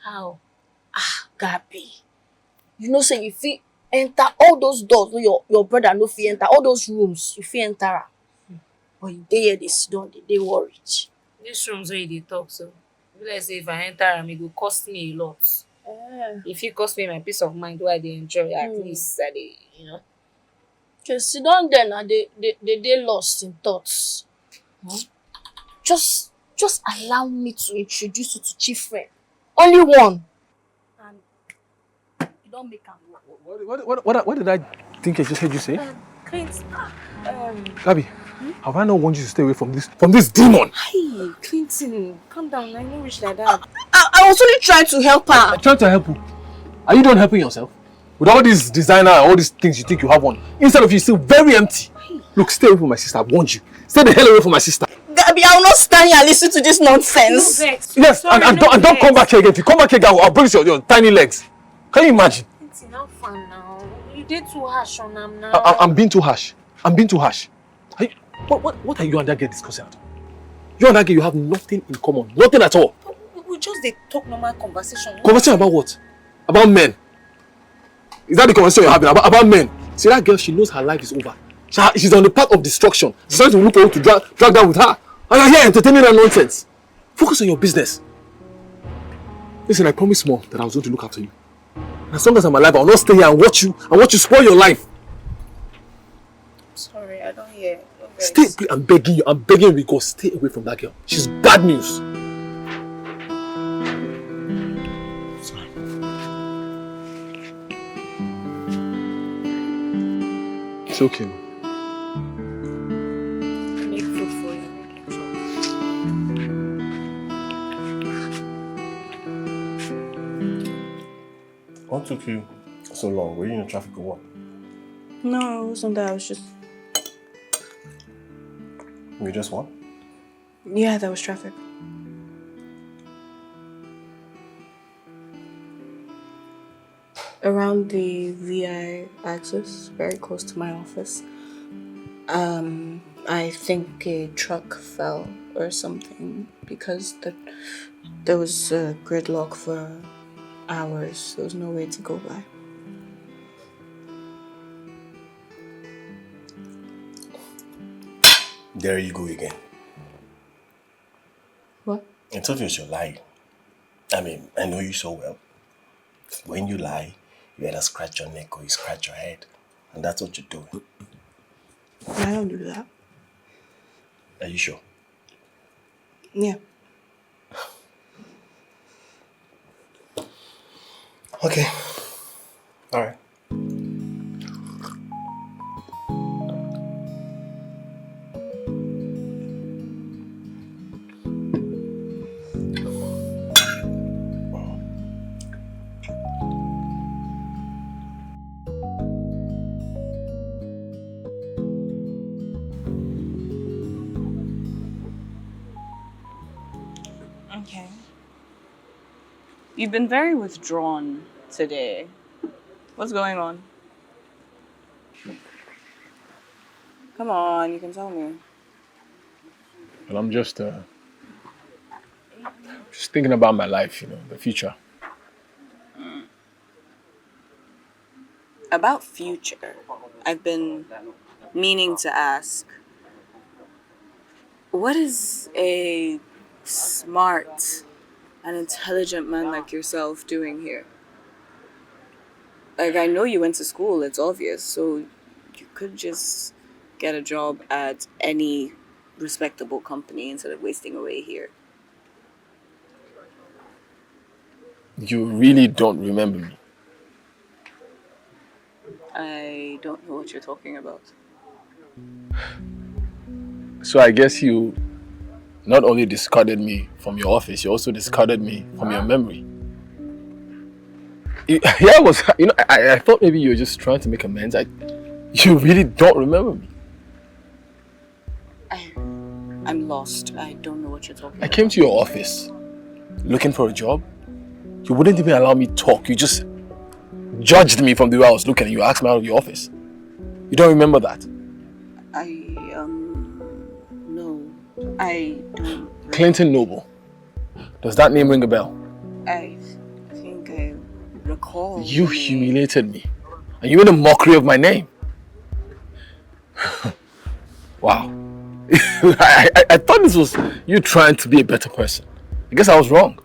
How? Gabi. You know say you fit enter all those doors wey your brother no fit enter, all those rooms you fit enter am. But you dey here dey sit down, dey worried. These rooms wey you dey talk so, be like say if I enter am, e go cost me a lot. If it cost me my peace of mind wey I dey enjoy, at least I dey, Just sit down there now, they lost in thoughts. Just allow me to introduce you to chief friend. Only one. And you don't make am. What did I think I just heard you say? Clint, Gabi, have I not warned you to stay away from this demon? Hey, Clinton, calm down. I no reach like that. I was only trying to help her. I'm trying to help you. Are you done helping yourself? With all these designer and all these things you think you have on, instead of you still very empty. Look, stay away from my sister. I warned you. Stay the hell away from my sister. Gabi, I will not stand here and listen to this nonsense. Yes, sorry, and don't come back here again. If you come back here again, I'll break your tiny legs. Can you imagine? It's not fun now. You did too harsh on them now. I'm being too harsh. What are you and that girl discussing? You and that girl, you have nothing in common. Nothing at all. We just talk normal conversation. Conversation about what? About men. Is that the conversation you're having? About men? See, that girl, she knows her life is over. She's on the path of destruction. She's trying to look for you to drag down with her. And you're here entertaining that nonsense. Focus on your business. Listen, I promise Mom that I was going to look after you. And as long as I'm alive, I will not stay here and watch you spoil your life. Sorry, I don't hear. Stay, I'm begging you, Rico, stay away from that girl. She's bad news. It's okay. Make food for you. What took you so long? Were you in traffic or what? No, it wasn't that. I was just... You just what? Yeah, there was traffic. Around the VI axis, very close to my office. I think a truck fell or something because there was a gridlock for hours. There was no way to go by. There you go again. What? It's obvious you're lying. I mean, I know you so well. When you lie, you either scratch your neck or you scratch your head. And that's what you're doing. I don't do that. Are you sure? Yeah. Okay. All right. Okay. You've been very withdrawn today. What's going on? Come on, you can tell me. Well, I'm just thinking about my life, the future. About future, I've been meaning to ask, what is a smart and intelligent man like yourself doing here? Like, I know you went to school, it's obvious, so you could just get a job at any respectable company instead of wasting away here. You really don't remember me. I don't know what you're talking about. So I guess you not only discarded me from your office, you also discarded me from your memory. I thought maybe you were just trying to make amends. You really don't remember me. I'm lost. I don't know what you're talking about. I came to your office looking for a job. You wouldn't even allow me to talk. You just judged me from the way I was looking and you asked me out of your office. You don't remember that? No. I don't. Clinton Noble. Does that name ring a bell? I think I recall. You humiliated me. And you made a mockery of my name. Wow. I thought this was you trying to be a better person. I guess I was wrong.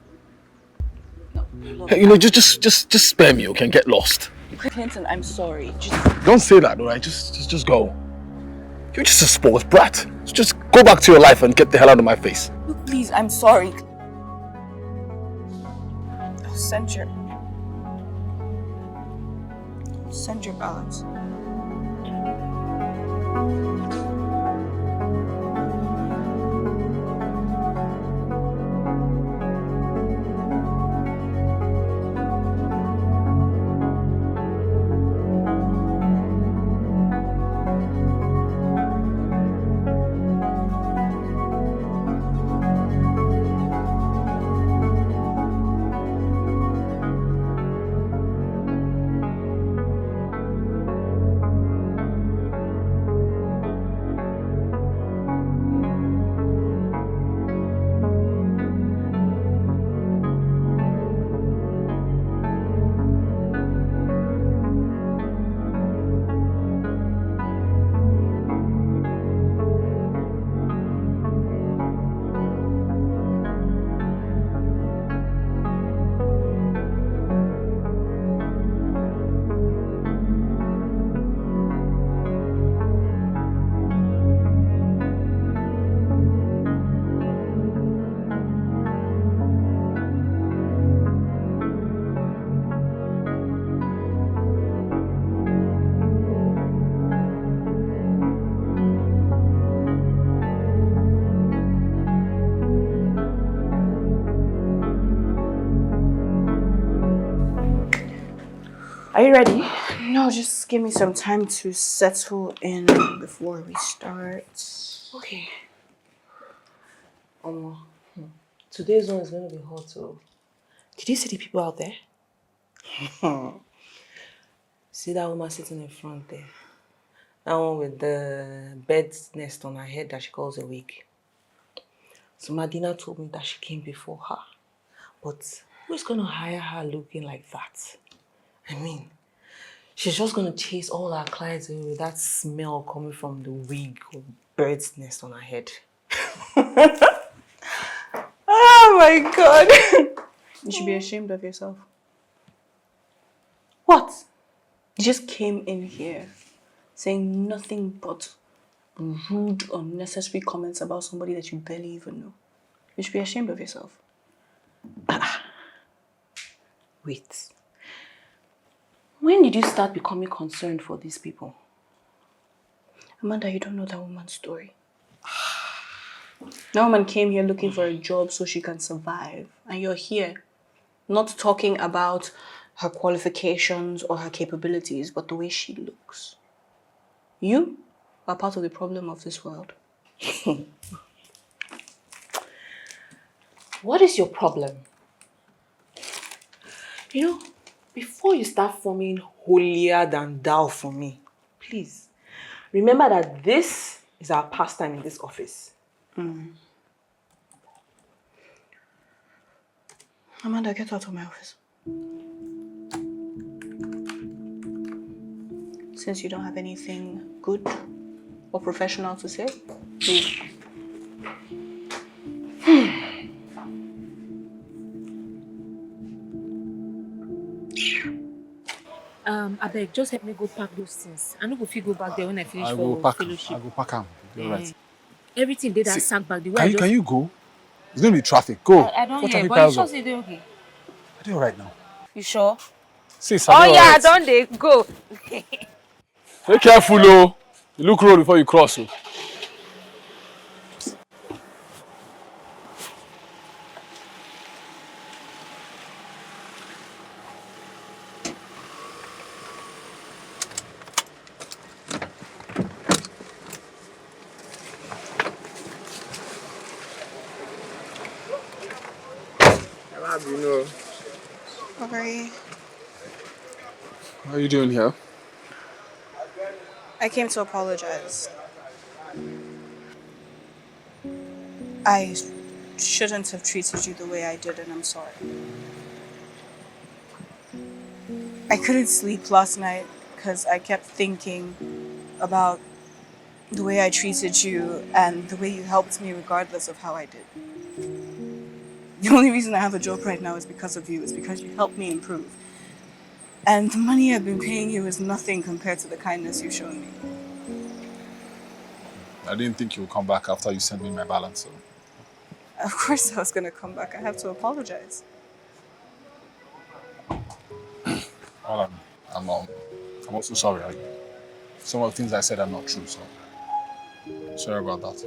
Hey, just spare me, okay, and get lost. Clinton, I'm sorry. Don't say that, alright? Just go. You're just a spoiled brat. So just go back to your life and get the hell out of my face. Look, please, I'm sorry. I'll send your balance. Are you ready? No, just give me some time to settle in before we start. Okay. Today's one is going to be hot, so... Did you see the people out there? See that woman sitting in front there? That one with the bird's nest on her head that she calls a wig. So Madina told me that she came before her. But who's going to hire her looking like that? I mean, she's just going to chase all her clients away with that smell coming from the wig or bird's nest on her head. Oh my God. You should be ashamed of yourself. What? You just came in here saying nothing but rude, unnecessary comments about somebody that you barely even know. You should be ashamed of yourself. Wait. When did you start becoming concerned for these people? Amanda, you don't know that woman's story. That woman came here looking for a job so she can survive. And you're here, not talking about her qualifications or her capabilities, but the way she looks. You are part of the problem of this world. What is your problem? You know, before you start forming holier than thou for me, please, remember that this is our pastime in this office. Amanda, get out of my office. Since you don't have anything good or professional to say, please. I beg, just help me go pack those things. I know if you go back there when I finish I for go pack. fellowship. I go pack them. You're right. Everything did that See, sack back the way Can you go? There's gonna be traffic. Go. I don't Before hear, traffic but you piles sure up. say they okay? I do right now. You sure? Sis, Oh yeah, right. don't they go? Be careful, oh. You look road before you cross, oh. Okay. What are you doing here? I came to apologize. I shouldn't have treated you the way I did, and I'm sorry. I couldn't sleep last night because I kept thinking about the way I treated you and the way you helped me regardless of how I did. The only reason I have a job right now is because of you. It's because you helped me improve. And the money I've been paying you is nothing compared to the kindness you've shown me. I didn't think you would come back after you sent me my balance. So. Of course I was going to come back. I have to apologize. Well, I'm also sorry. Some of the things I said are not true, so sorry about that.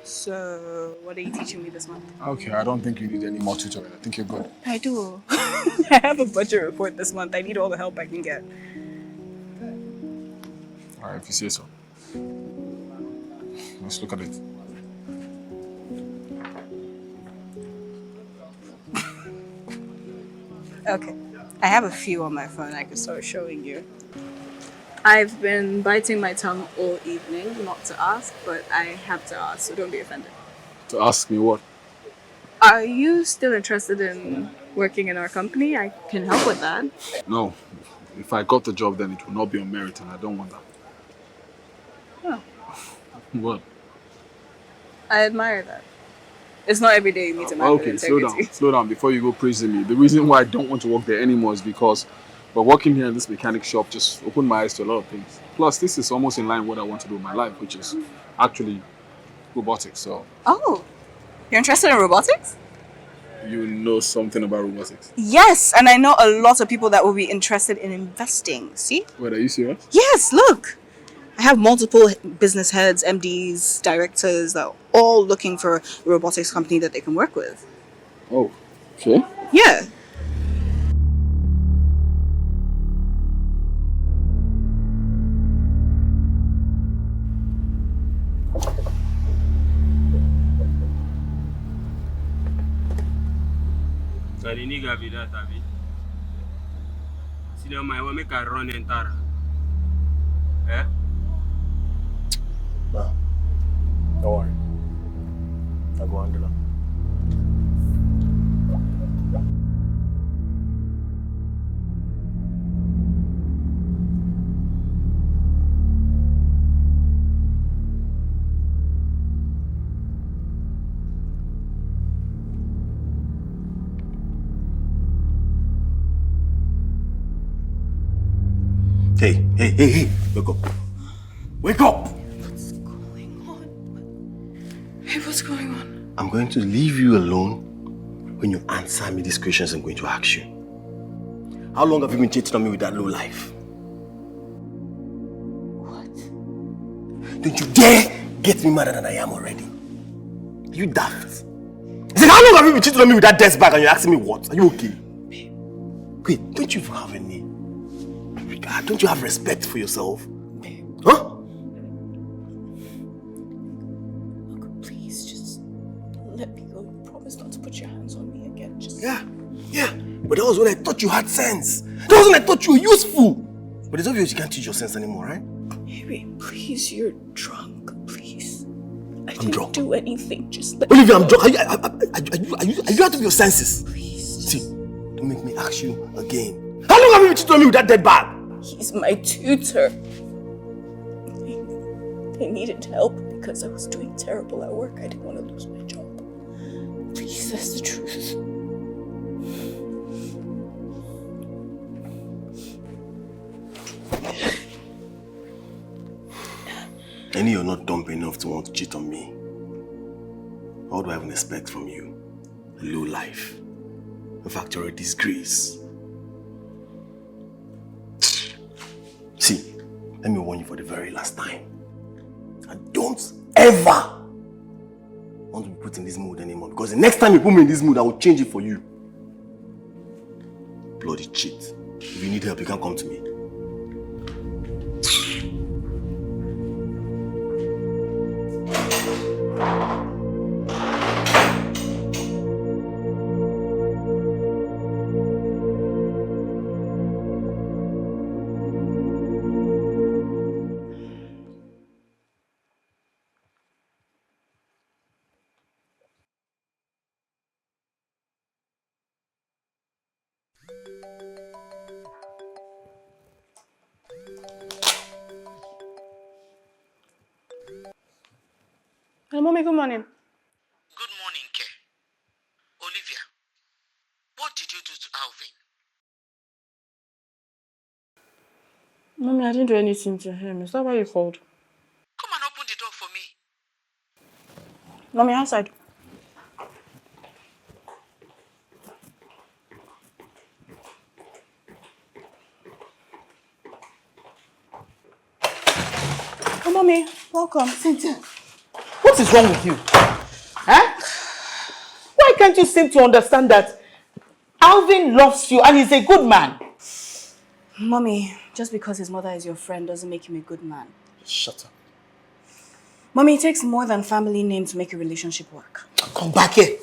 So, what are you teaching me this month? Okay, I don't think you need any more tutoring. I think you're good. I do. I have a budget report this month. I need all the help I can get. All right, if you say so. Let's look at it. Okay. I have a few on my phone I can start showing you. I've been biting my tongue all evening, not to ask, but I have to ask, so don't be offended. To ask me what? Are you still interested in working in our company? I can help with that. No. If I got the job, then it will not be on merit, and I don't want that. Oh. What? I admire that. It's not every day you meet a man with Okay, integrity. slow down before you go praising me. The reason why I don't want to work there anymore is because but working here in this mechanic shop just opened my eyes to a lot of things. Plus, this is almost in line with what I want to do in my life, which is actually robotics. So. Oh, you're interested in robotics? You know something about robotics? Yes, and I know a lot of people that will be interested in investing. See? Wait, are you serious? Yes, look. I have multiple business heads, MDs, directors that are all looking for a robotics company that they can work with. Oh, okay. Yeah. nigga be that, abi? See them my one make I run enter. Eh? No. Don't worry. I'll go handle her. Hey, wake up. Wake up! What's going on? Hey, what's going on? I'm going to leave you alone when you answer me these questions I'm going to ask you. How long have you been cheating on me with that low life? What? Don't you dare get me madder than I am already. Are you daft? I said, how long have you been cheating on me with that desk bag and you're asking me what? Are you okay? Wait, don't you have any regard? Don't you have respect for yourself? Huh? Look, please, just let me go. You promise not to put your hands on me again. Just... Yeah. But that was when I thought you had sense. That was when I thought you were useful. But it's obvious you can't teach your sense anymore, right? Harry, please, you're drunk. Please. I I'm didn't drunk. do anything. Just let Olivia, me I'm go. drunk. Are you out of your senses? Please. See, don't make me ask you again. How long have you been cheating on me with that dead bag? He's my tutor. They needed help because I was doing terrible at work. I didn't want to lose my job. Please, that's the truth. I know you're not dumb enough to want to cheat on me. What do I even expect from you? A low life. In fact, you're a disgrace. See, let me warn you for the very last time. And don't ever want to be put in this mood anymore, because the next time you put me in this mood, I will change it for you. Bloody cheat. If you need help, you can come to me. Hello, Mommy, good morning. Good morning, Ke. Olivia, what did you do to Alvin? Mommy, I didn't do anything to him. Is that why you called? Come and open the door for me. Mommy, outside. Oh, Mommy, welcome. Cynthia, what is wrong with you? Huh? Why can't you seem to understand that Alvin loves you and he's a good man? Mommy, just because his mother is your friend doesn't make him a good man. Shut up. Mommy, it takes more than family name to make a relationship work. Come back here.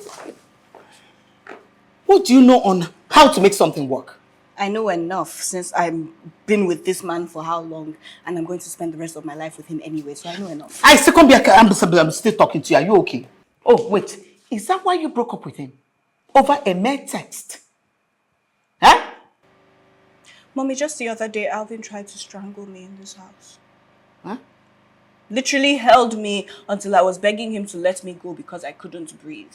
What do you know on how to make something work? I know enough since I've been with this man for how long, and I'm going to spend the rest of my life with him anyway, so I know enough. I second back. I'm still talking to you. Are you okay? Oh, wait. Is that why you broke up with him? Over a mere text? Huh? Mommy, just the other day, Alvin tried to strangle me in this house. Huh? Literally held me until I was begging him to let me go because I couldn't breathe.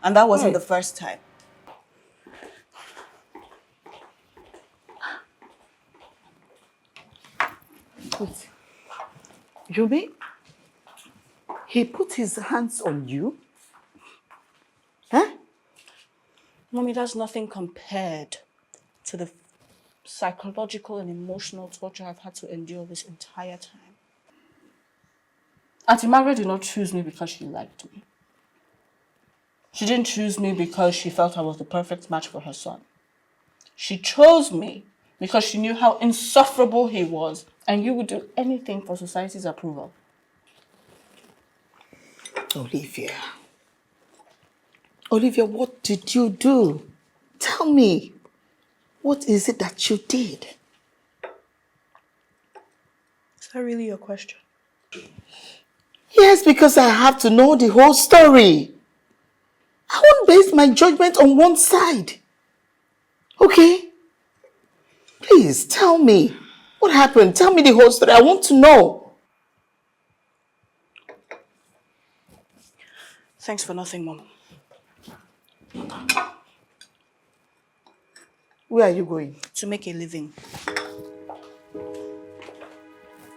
And that wasn't the first time. Wait. You mean he put his hands on you? Huh? Mommy, that's nothing compared to the psychological and emotional torture I've had to endure this entire time. Auntie Margaret did not choose me because she liked me. She didn't choose me because she felt I was the perfect match for her son. She chose me because she knew how insufferable he was, and you would do anything for society's approval. Olivia, what did you do? Tell me, what is it that you did? Is that really your question? Yes, because I have to know the whole story. I won't base my judgment on one side. Okay? Please, tell me. What happened? Tell me the whole story. I want to know. Thanks for nothing, Mom. Where are you going? To make a living.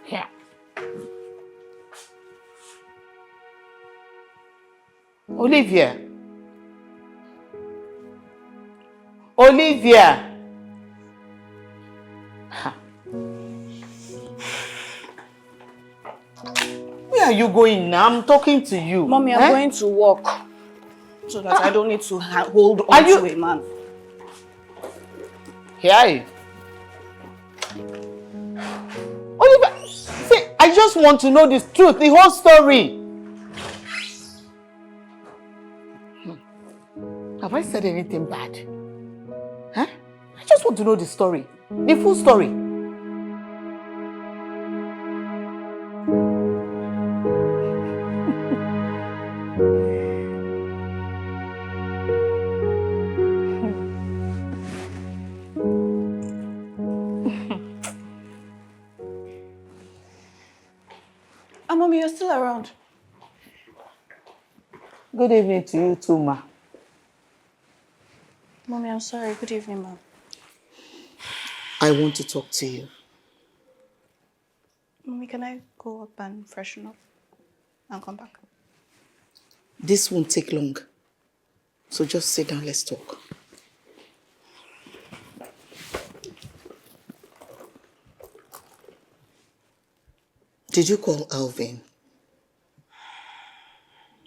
Here. Olivia. Olivia. Where are you going now? I'm talking to you. Mommy, I'm going to work so that I don't need to hold on to a man. Here. Olivia, see, I just want to know the truth, the whole story. Have I said anything bad? Huh? I just want to know the story, the full story. Mommy, you're still around. Good evening to you too, Ma. Mommy, I'm sorry. Good evening, Ma. I want to talk to you. Mommy, can I go up and freshen up and come back? This won't take long. So just sit down, let's talk. Did you call Alvin?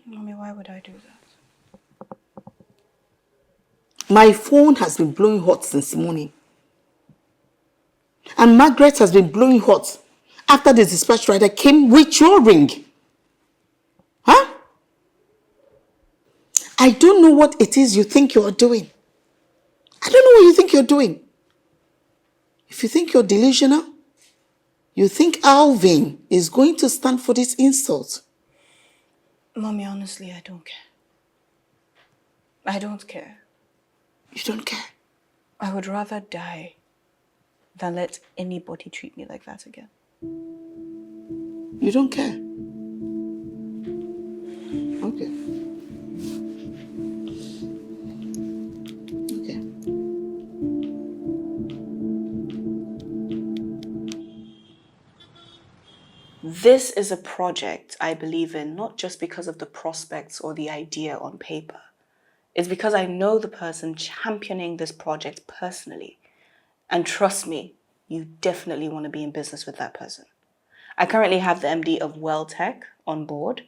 Mommy, why would I do that? My phone has been blowing hot since morning. And Margaret has been blowing hot after the dispatch rider came with your ring. Huh? I don't know what it is you think you're doing. I don't know what you think you're doing. If you think you're delusional, you think Alvin is going to stand for this insult. Mommy, honestly, I don't care. I don't care. You don't care? I would rather die than let anybody treat me like that again. You don't care? Okay. Okay. This is a project I believe in, not just because of the prospects or the idea on paper. It's because I know the person championing this project personally. And trust me, you definitely want to be in business with that person. I currently have the MD of WellTech on board,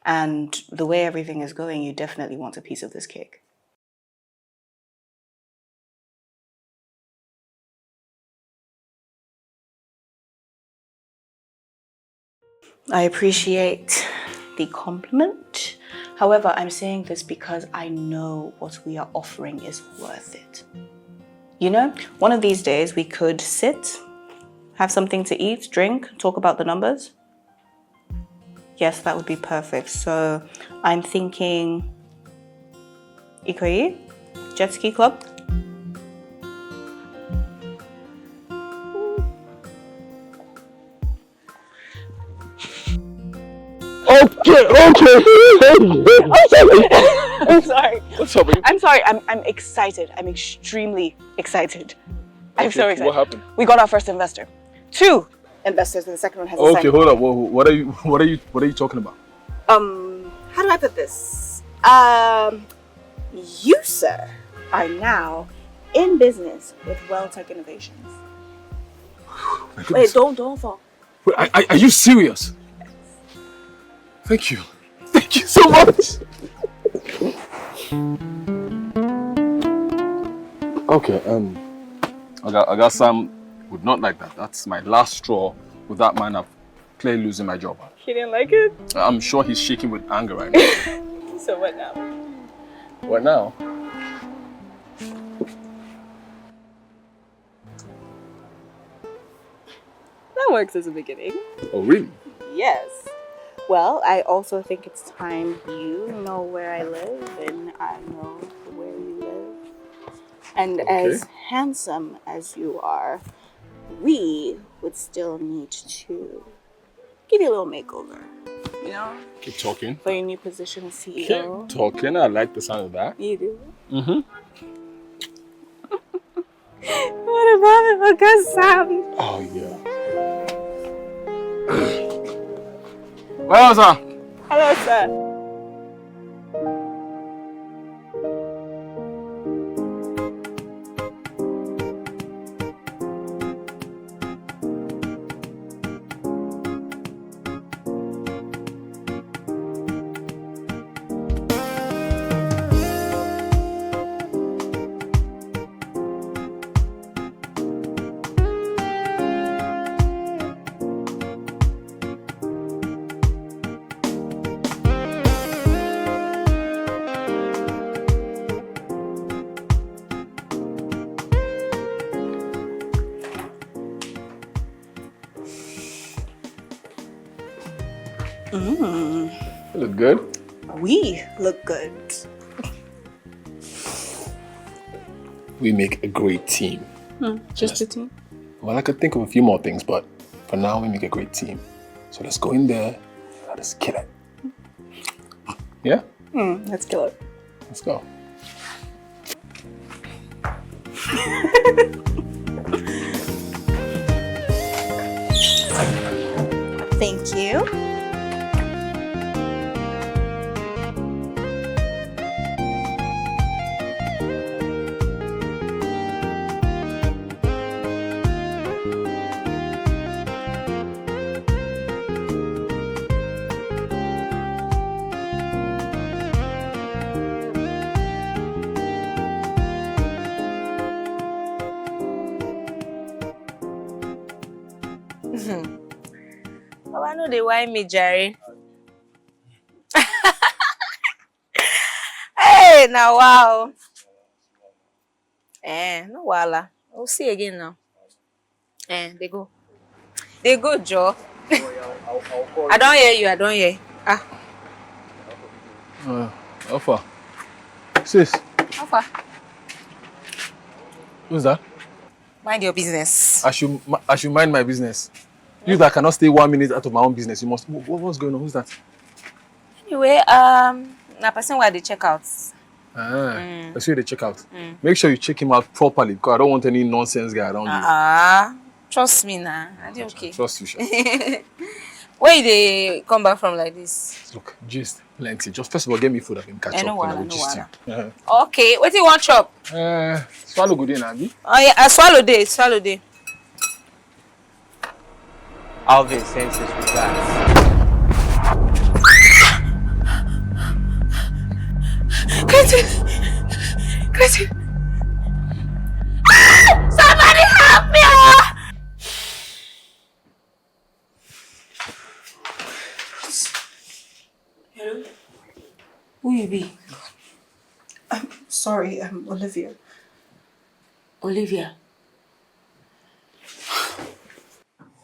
and the way everything is going, you definitely want a piece of this cake. I appreciate the compliment. However, I'm saying this because I know what we are offering is worth it. You know, one of these days we could sit, have something to eat, drink, talk about the numbers. Yes, that would be perfect. So I'm thinking Ikoyi, Jet Ski Club. Okay. I'm sorry. What's up, babe? I'm sorry. I'm excited. I'm extremely excited. I'm so excited. What happened? We got our first investor. 2 investors, and the second one has a Okay, sign. hold up. What are you talking about? How do I put this? You, sir, are now in business with WellTech Innovations. Wait, don't fall. Wait, are you serious? Thank you. Thank you so much. Okay, I got Sam would not like that. That's my last straw. With that man, I'm clearly losing my job. He didn't like it? I'm sure he's shaking with anger right now. So what now? What now? That works as a beginning. Oh, really? Yes. Well, I also think it's time you know where I live and I know where you live. And as handsome as you are, we would still need to give you a little makeover. You know? Keep talking. For your new position as CEO. Keep talking. I like the sound of that. You do? Mm-hmm. What about it? Good sound. Oh, yeah. Well, sir. Hello, sir. Mm. You look good. We look good. We make a great team. Just a team? Well, I could think of a few more things, but for now, we make a great team. So let's go in there and let us kill it. Yeah? Let's kill it. Let's go. Thank you. Oh, I know they whine me, Jerry. Hey, now wow. No wala. We'll see again now. They go. They go, Joe. I don't hear you, I don't hear. How far? Sis, How far? who's that? Mind your business. I should mind my business. You that cannot stay 1 minute out of my own business, you must. What's going on? Who's that? Anyway, na person where they check out. Let's see the check out. Make sure you check him out properly because I don't want any nonsense guy around you. Trust me now. I did okay. Trust you, Sha. Where they come back from like this? Look, gist plenty. Just first of all, get me food. I can catch up. No and I will wahala, gist no you. Okay, what do you want chop? Swallow good in, Abi. Oh yeah, I swallow day, swallow day. Alvin sends his regards. Chrissy! Somebody help me! Hello? Who you be? I'm sorry, I'm Olivia. Olivia?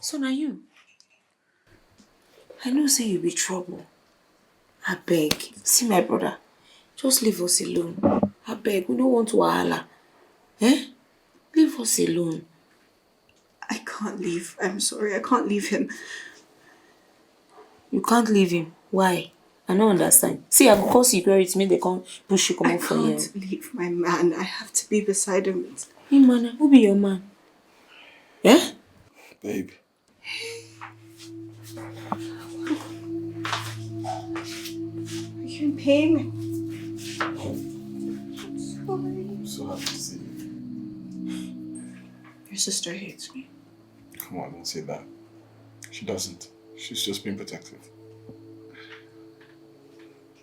So now you? I know say you be trouble. I beg, see my brother. Just leave us alone. I beg, we don't want wahala. Leave us alone. I can't leave. I'm sorry, I can't leave him. You can't leave him. Why? I don't understand. See, I go call security, make they come push you come out for you. I can't leave my man. I have to be beside him. Hey man, who be your man? Eh? Babe. Are you in pain? I'm so happy to see you. Your sister hates me. Come on, don't say that. She doesn't. She's just being protective.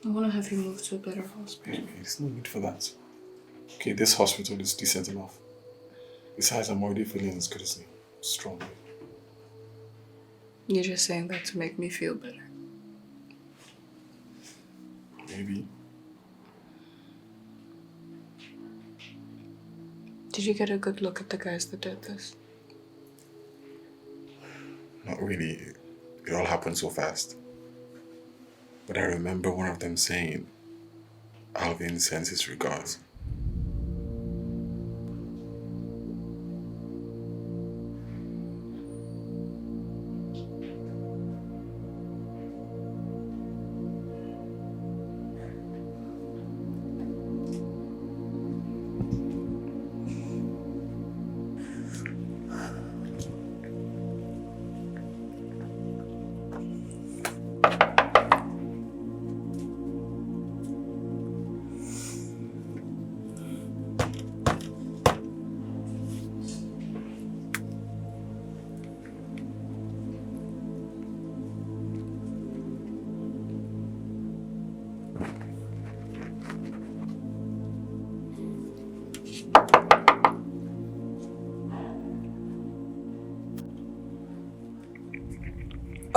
I want to have you moved to a better hospital. Baby, there's no need for that. Okay, this hospital is decent enough. Besides, I'm already feeling as good as new. Strong. You're just saying that to make me feel better. Maybe. Did you get a good look at the guys that did this? Not really. It all happened so fast. But I remember one of them saying, Alvin sends his regards.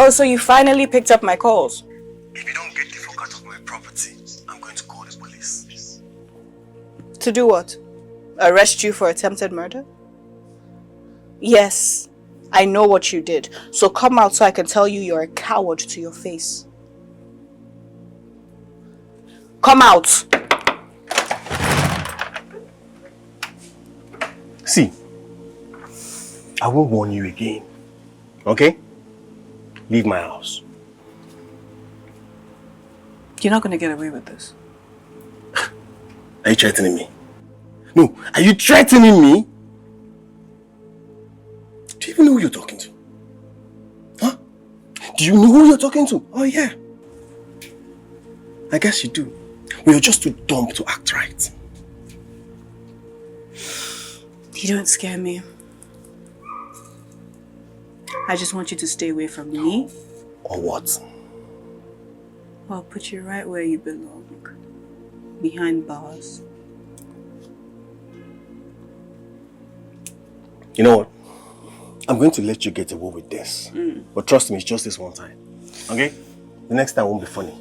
Oh, so you finally picked up my calls? If you don't get the fuck out of my property, I'm going to call the police. To do what? Arrest you for attempted murder? Yes, I know what you did. So come out so I can tell you you're a coward to your face. Come out! See, I will warn you again. Okay? Leave my house. You're not gonna get away with this. Are you threatening me? No, are you threatening me? Do you even know who you're talking to? Huh? Do you know who you're talking to? Oh yeah. I guess you do. Well, you're just too dumb to act right. You don't scare me. I just want you to stay away from me. Or what? I'll put you right where you belong. Behind bars. You know what? I'm going to let you get away with this. But trust me, it's just this one time. Okay? The next time won't be funny.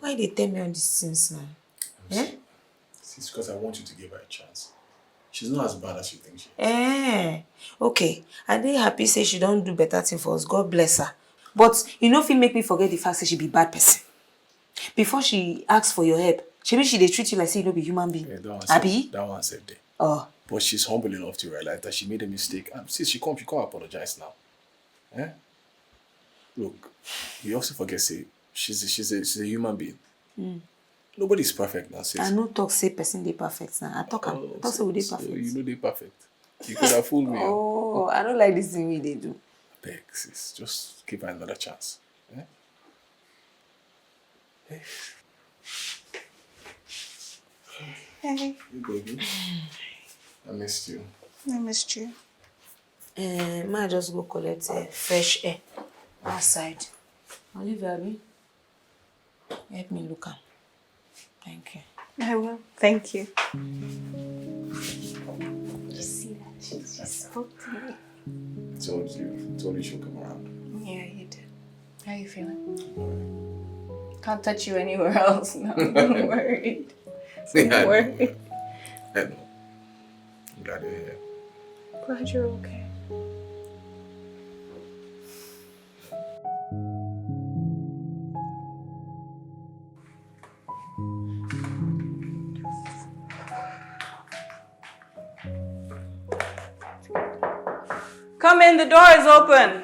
Why they tell me all these things now? Eh? It's because I want you to give her a chance. She's not as bad as you think she is. Eh. Okay. I dey happy say she don't do better thing for us. God bless her. But you know if it make me forget the fact that she be bad person. Before she asks for your help, she dey treat you like say you no be human being. Yeah, that one said there. Oh. But she's humble enough to realize that she made a mistake. And since she can't apologize now. Eh? Look, you also forget, say, she's a human being. Nobody's perfect now, sis. I no talk say person dey perfect now. I talk say we dey perfect. You know they perfect. You could have fooled me. Oh, I don't like this thing we dey do. Beg, sis. Just give her another chance. Eh? Hey. Hey. You baby. I missed you. I missed you. Might just go collect fresh air outside. I'll leave you, Abby. Help me look am. Thank you. I will. Thank you. Just see that she just spoke to me. Told you she'll come around. Yeah, you did. How are you feeling? Can't touch you anywhere else now. I'm worried. I'm worried. I know. I'm glad you're here. Glad you're okay. Come in, the door is open.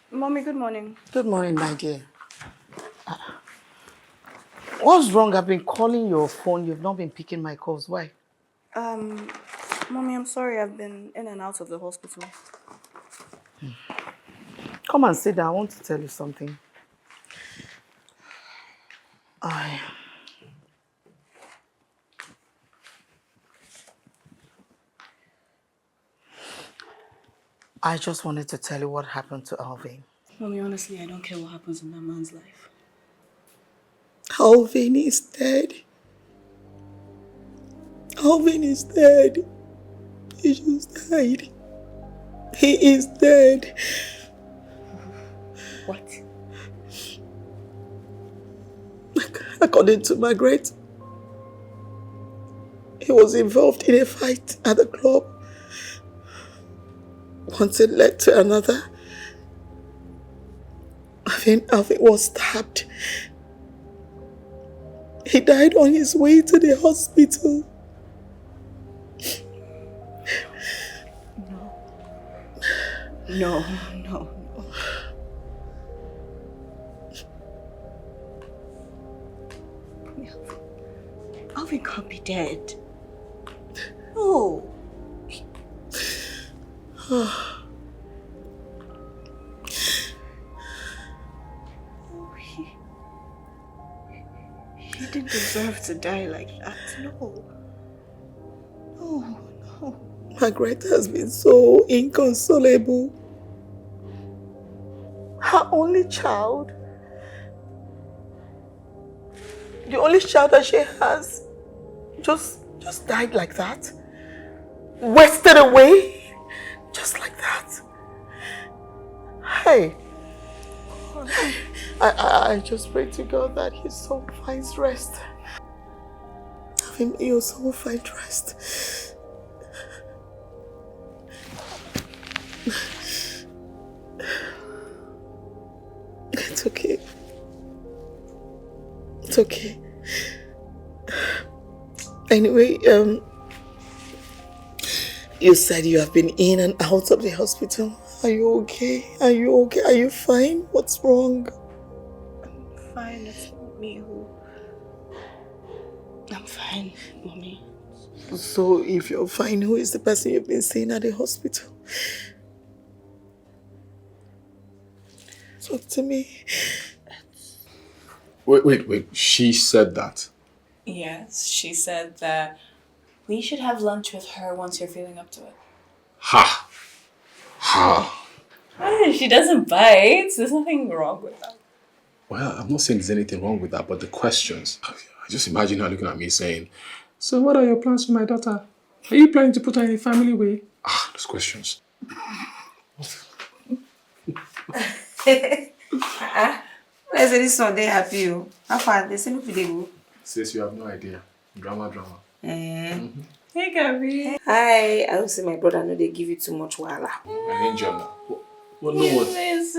Mommy, good morning. Good morning, my dear. What's wrong? I've been calling your phone. You've not been picking my calls. Why? Mommy, I'm sorry. I've been in and out of the hospital. Come and sit down. I want to tell you something. I just wanted to tell you what happened to Alvin. Mommy, honestly, I don't care what happens in that man's life. Alvin is dead. Alvin is dead. He just died. He is dead. What? According to Margaret, he was involved in a fight at the club. Once it led to another. Alvin was stabbed. He died on his way to the hospital. No. Alvin can't be dead. No. He didn't deserve to die like that. No. Margaret has been so inconsolable. Her only child. The only child that she has just died like that. Wasted away. Just like that. Hey. I just pray to God that his soul finds rest. Have him your soul find rest. It's okay. It's okay. Anyway, you said you have been in and out of the hospital. Are you okay? Are you okay? Are you fine? What's wrong? I'm fine. It's not me who... I'm fine, Mommy. So if you're fine, who is the person you've been seeing at the hospital? Talk to me. Wait. She said that? Yes, she said that we should have lunch with her once you're feeling up to it. Ha! She doesn't bite. There's nothing wrong with that. Well, I'm not saying there's anything wrong with that, but the questions. I just imagine her looking at me saying, "So what are your plans for my daughter? Are you planning to put her in a family way?" Those questions. Let's say this one, they happy. How far? They say no go. Sis, you have no idea. Drama. Hey, Gabby. Hi. I hope say my brother know they give you too much wahala. An angel now. What? He's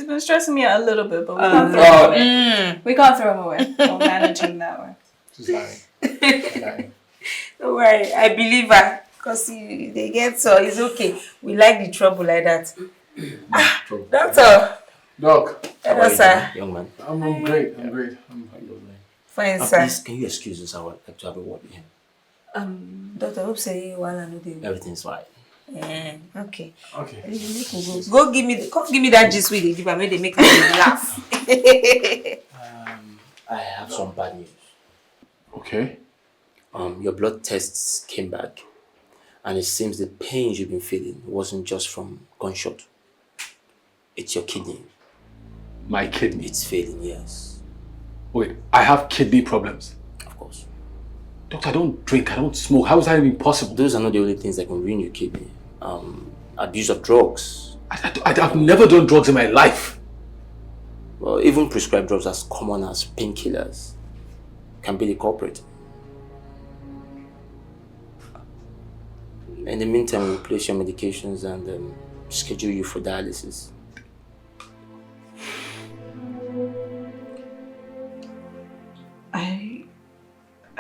been stressing me out a little bit, but we can't throw him away. We can't throw him away. We'll manage him that way. She's lying. Don't worry, I believe her. Because they get so it's okay. We like the trouble like that. Doctor. Doc. Hello, sir. Young man. I'm great. Fine, sir. Please, can you excuse us? I would like to have a word with him. Doctor, hope say while I know they. Everything's fine. Okay. Go give me that juice with they give and they make me laugh. I have some bad news. Okay. Your blood tests came back, and it seems the pain you've been feeling wasn't just from gunshot. It's your kidney. My kidney? It's failing, yes. Wait, I have kidney problems? Of course. Doctor, I don't drink, I don't smoke. How is that even possible? Those are not the only things that can ruin your kidney. Abuse of drugs. I've never done drugs in my life. Well, even prescribed drugs as common as painkillers can be the culprit. In the meantime, we'll place your medications and schedule you for dialysis.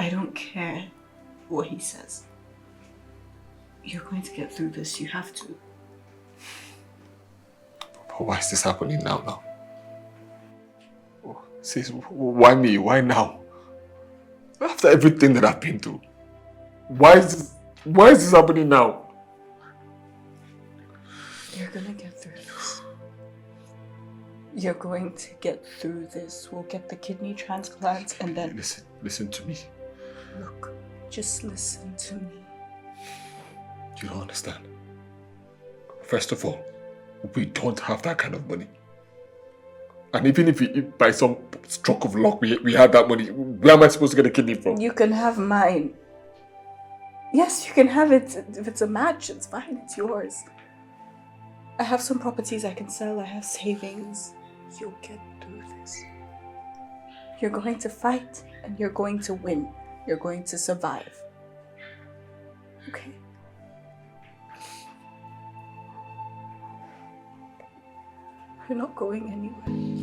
I don't care what he says. You're going to get through this. You have to. But why is this happening now? Sis, why me? Why now? After everything that I've been through. Why is this happening now? You're gonna get through this. You're going to get through this. We'll get the kidney transplant and then... Listen to me. Look, just listen to me. You don't understand. First of all, we don't have that kind of money. And even if by some stroke of luck we had that money, where am I supposed to get a kidney from? You can have mine. Yes, you can have it. If it's a match, it's fine. It's yours. I have some properties I can sell. I have savings. You'll get through this. You're going to fight and you're going to win. You're going to survive. Okay? You're not going anywhere.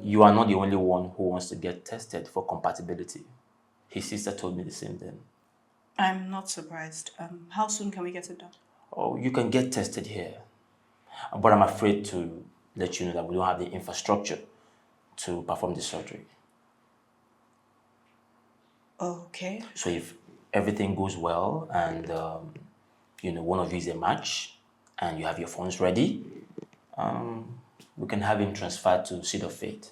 You are not the only one who wants to get tested for compatibility. His sister told me the same thing. I'm not surprised. How soon can we get it done? Oh, you can get tested here. But I'm afraid to let you know that we don't have the infrastructure to perform the surgery. Okay. So if everything goes well and one of you is a match and you have your funds ready, we can have him transferred to Seed of Fate.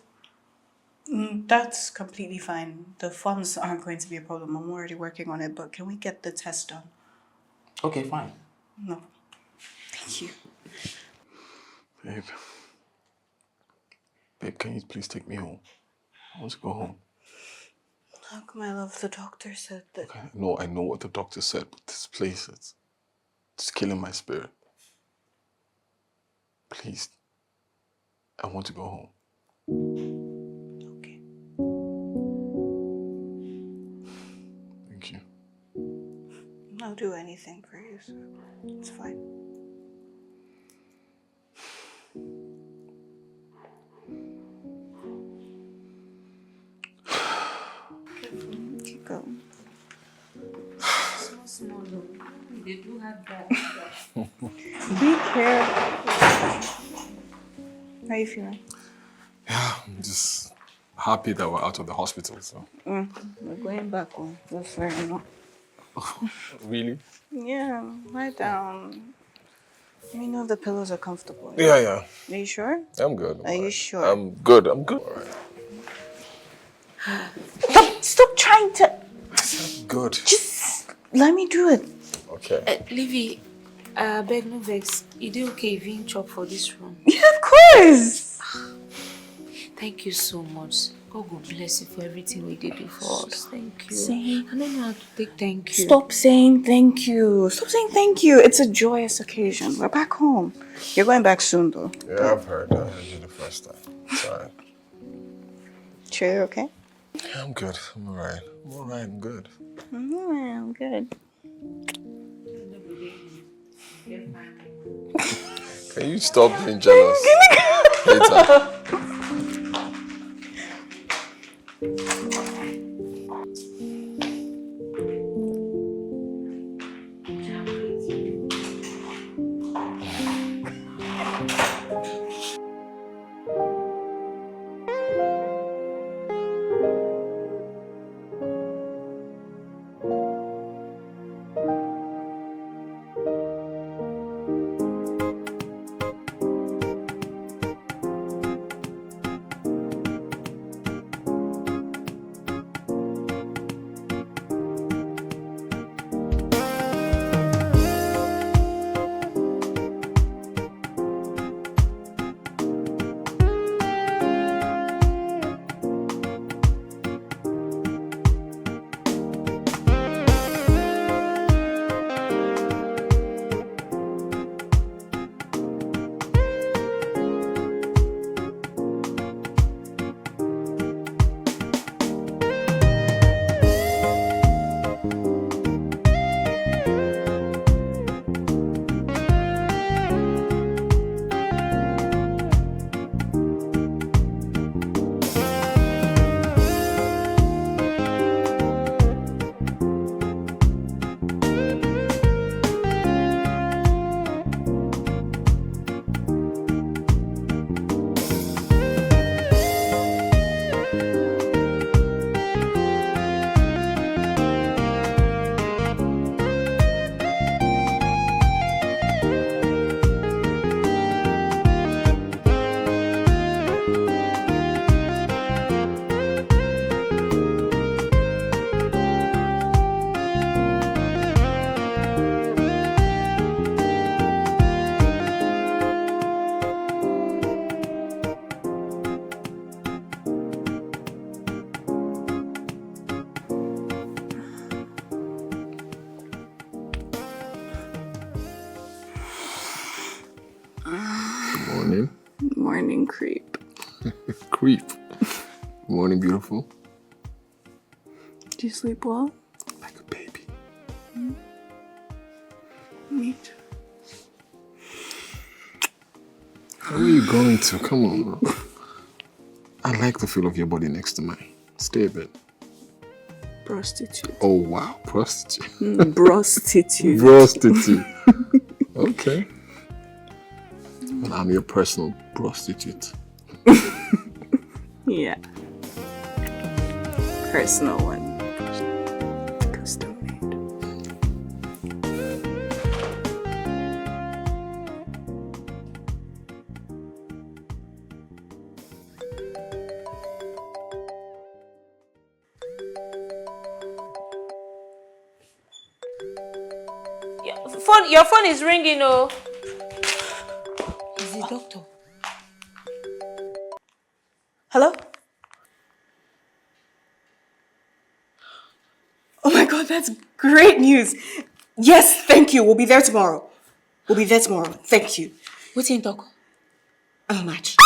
That's completely fine. The funds aren't going to be a problem. I'm already working on it, but can we get the test done? Okay, fine. No. Thank you. Babe, can you please take me home? I want to go home. How come, my love? The doctor said that... Okay, no, I know what the doctor said, but this place, it's killing my spirit. Please, I want to go home. Okay. Thank you. I'll do anything for you, so it's fine. Keep going. Small. They do have that. Be careful. How are you feeling? Yeah, I'm just happy that we're out of the hospital, so. We're going back home. That's fair enough. Really? Yeah, lie down. Let me know if the pillows are comfortable. Yeah. Are you sure? I'm good. Are you sure? I'm good. All right. Stop trying to... Good. Just let me do it. Okay. Livy, beg no vex. Is it okay if you chop for this room? Yeah, of course. Thank you so much. God will bless you for everything we did do for us. Thank you. Saying, I don't know how to take thank you. Stop saying thank you. Stop saying thank you. It's a joyous occasion. We're back home. You're going back soon, though. Yeah, I've heard. I heard you the first time. Sorry. Sure you're okay? Yeah, I'm good. I'm all right. I'm good. I'm good. Can you stop being jealous? Later. Morning. Morning, creep. Creep. Morning, beautiful. Did you sleep well? Like a baby. Me too. Where are you going to? Come on. I like the feel of your body next to mine. Stay a bit. Prostitute. Oh, wow. Prostitute. Prostitute. Prostitute. Okay. Well, I'm your personal prostitute. Yeah. Personal one. Custom made. Your phone is ringing, oh. Is the doctor? Hello? Oh my god, that's great news. Yes, thank you. We'll be there tomorrow. Thank you. What's in talk? I'm a match.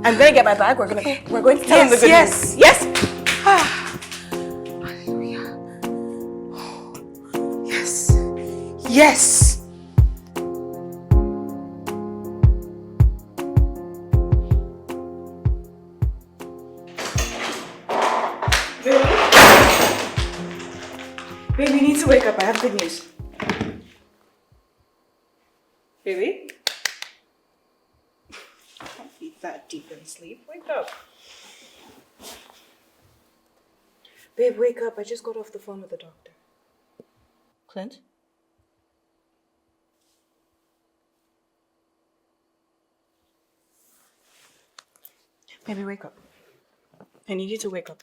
I'm gonna get my bag. We're going to tell him the good news. Yes. Yes. Baby, you need to wake up. I have good news. Baby? Can't be that deep in sleep. Wake up. Babe, wake up. I just got off the phone with the doctor. Clint? Baby, wake up. I need you to wake up.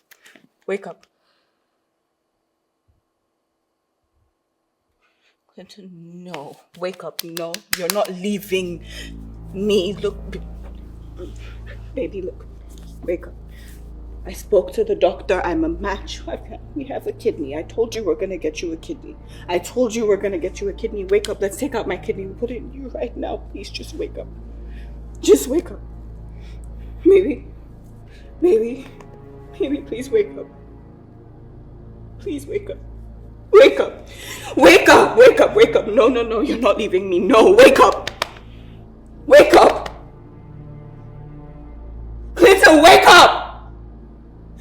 Wake up. Clinton, no. Wake up. No, you're not leaving me. Look. Baby, look. Wake up. I spoke to the doctor. I'm a match. We have a kidney. I told you we're going to get you a kidney. Wake up. Let's take out my kidney. We'll put it in you right now. Please, just wake up. Just wake up. Baby, please wake up. Please wake up. Wake up. No, you're not leaving me. No, wake up. Clinton, wake up. Clinton, wake up.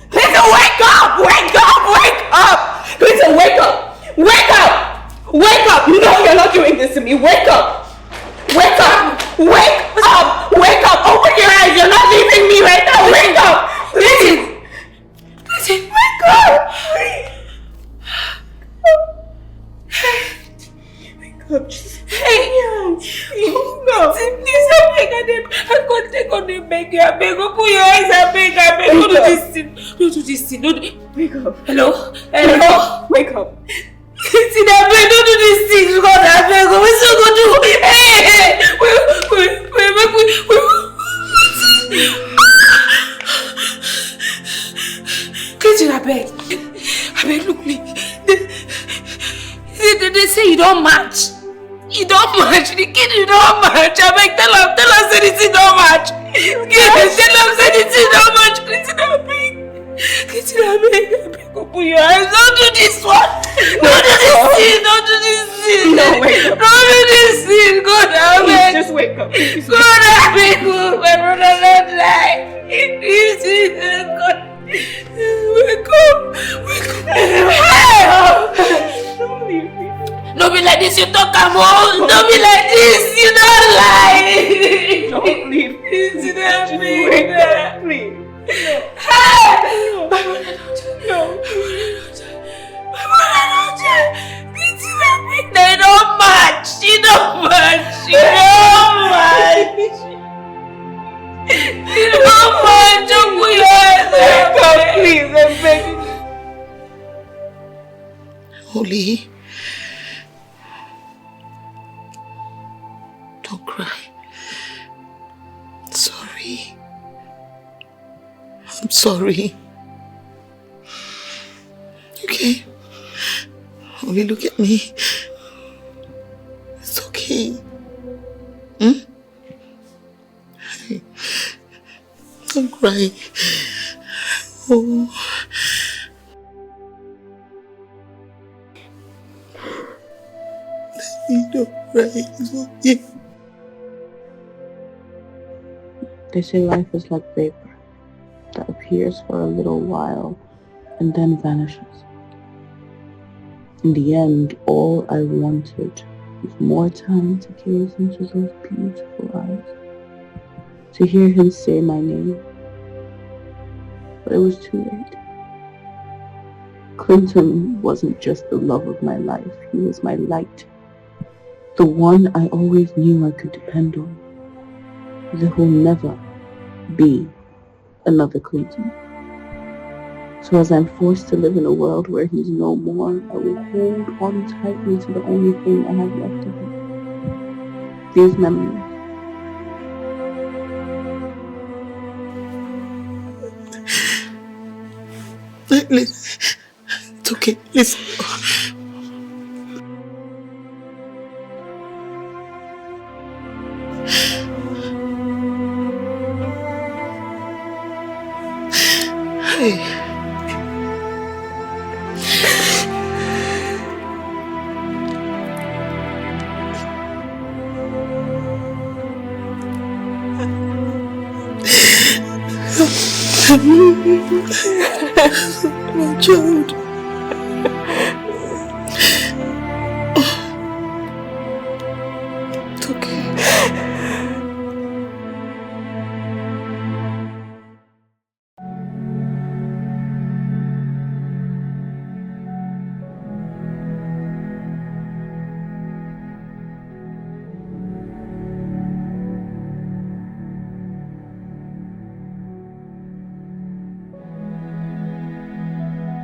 Clinton, wake up. No, you're not doing this to me. Wake up. Open your eyes. You're not leaving me right now. Wake up. Listen, wake up. Wake up. Just Please, I can't take on the beg. I beg. Open your eyes. I beg. Don't do this thing. Wake up. Hello. Wake up. Listen, I beg. Don't do this thing. God, I beg. What's you gonna do? Hey. Clinton, I beg, look me. They say you don't match. The kid you don't match. I beg, tell us that it's don't match. Tell us that it's don't match. Clinton, I beg, open your eyes. Don't do this one. Don't do this thing. No, wake up. Don't do this thing. God, I beg. Just wake up. God, I beg. My brother don't lie. God. Wake up. Don't leave me. Don't be like this, you talk about. Don't be like this, you don't lie. Don't leave me. Wake up, please. No. They don't match. She don't match. Wake up, please. I'm begging. Holy. Don't cry. Sorry. I'm sorry. Okay? Only look at me. Don't cry. Oh. Don't cry. It's okay. They say life is like vapor that appears for a little while and then vanishes. In the end, all I wanted was more time to gaze into those beautiful eyes, to hear him say my name. But it was too late. Clinton wasn't just the love of my life, he was my light. The one I always knew I could depend on. There will never be another Clinton. So as I'm forced to live in a world where he's no more, I will hold on tightly to the only thing I have left of him. These memories. Listen, it's okay. Listen. Hey. My child.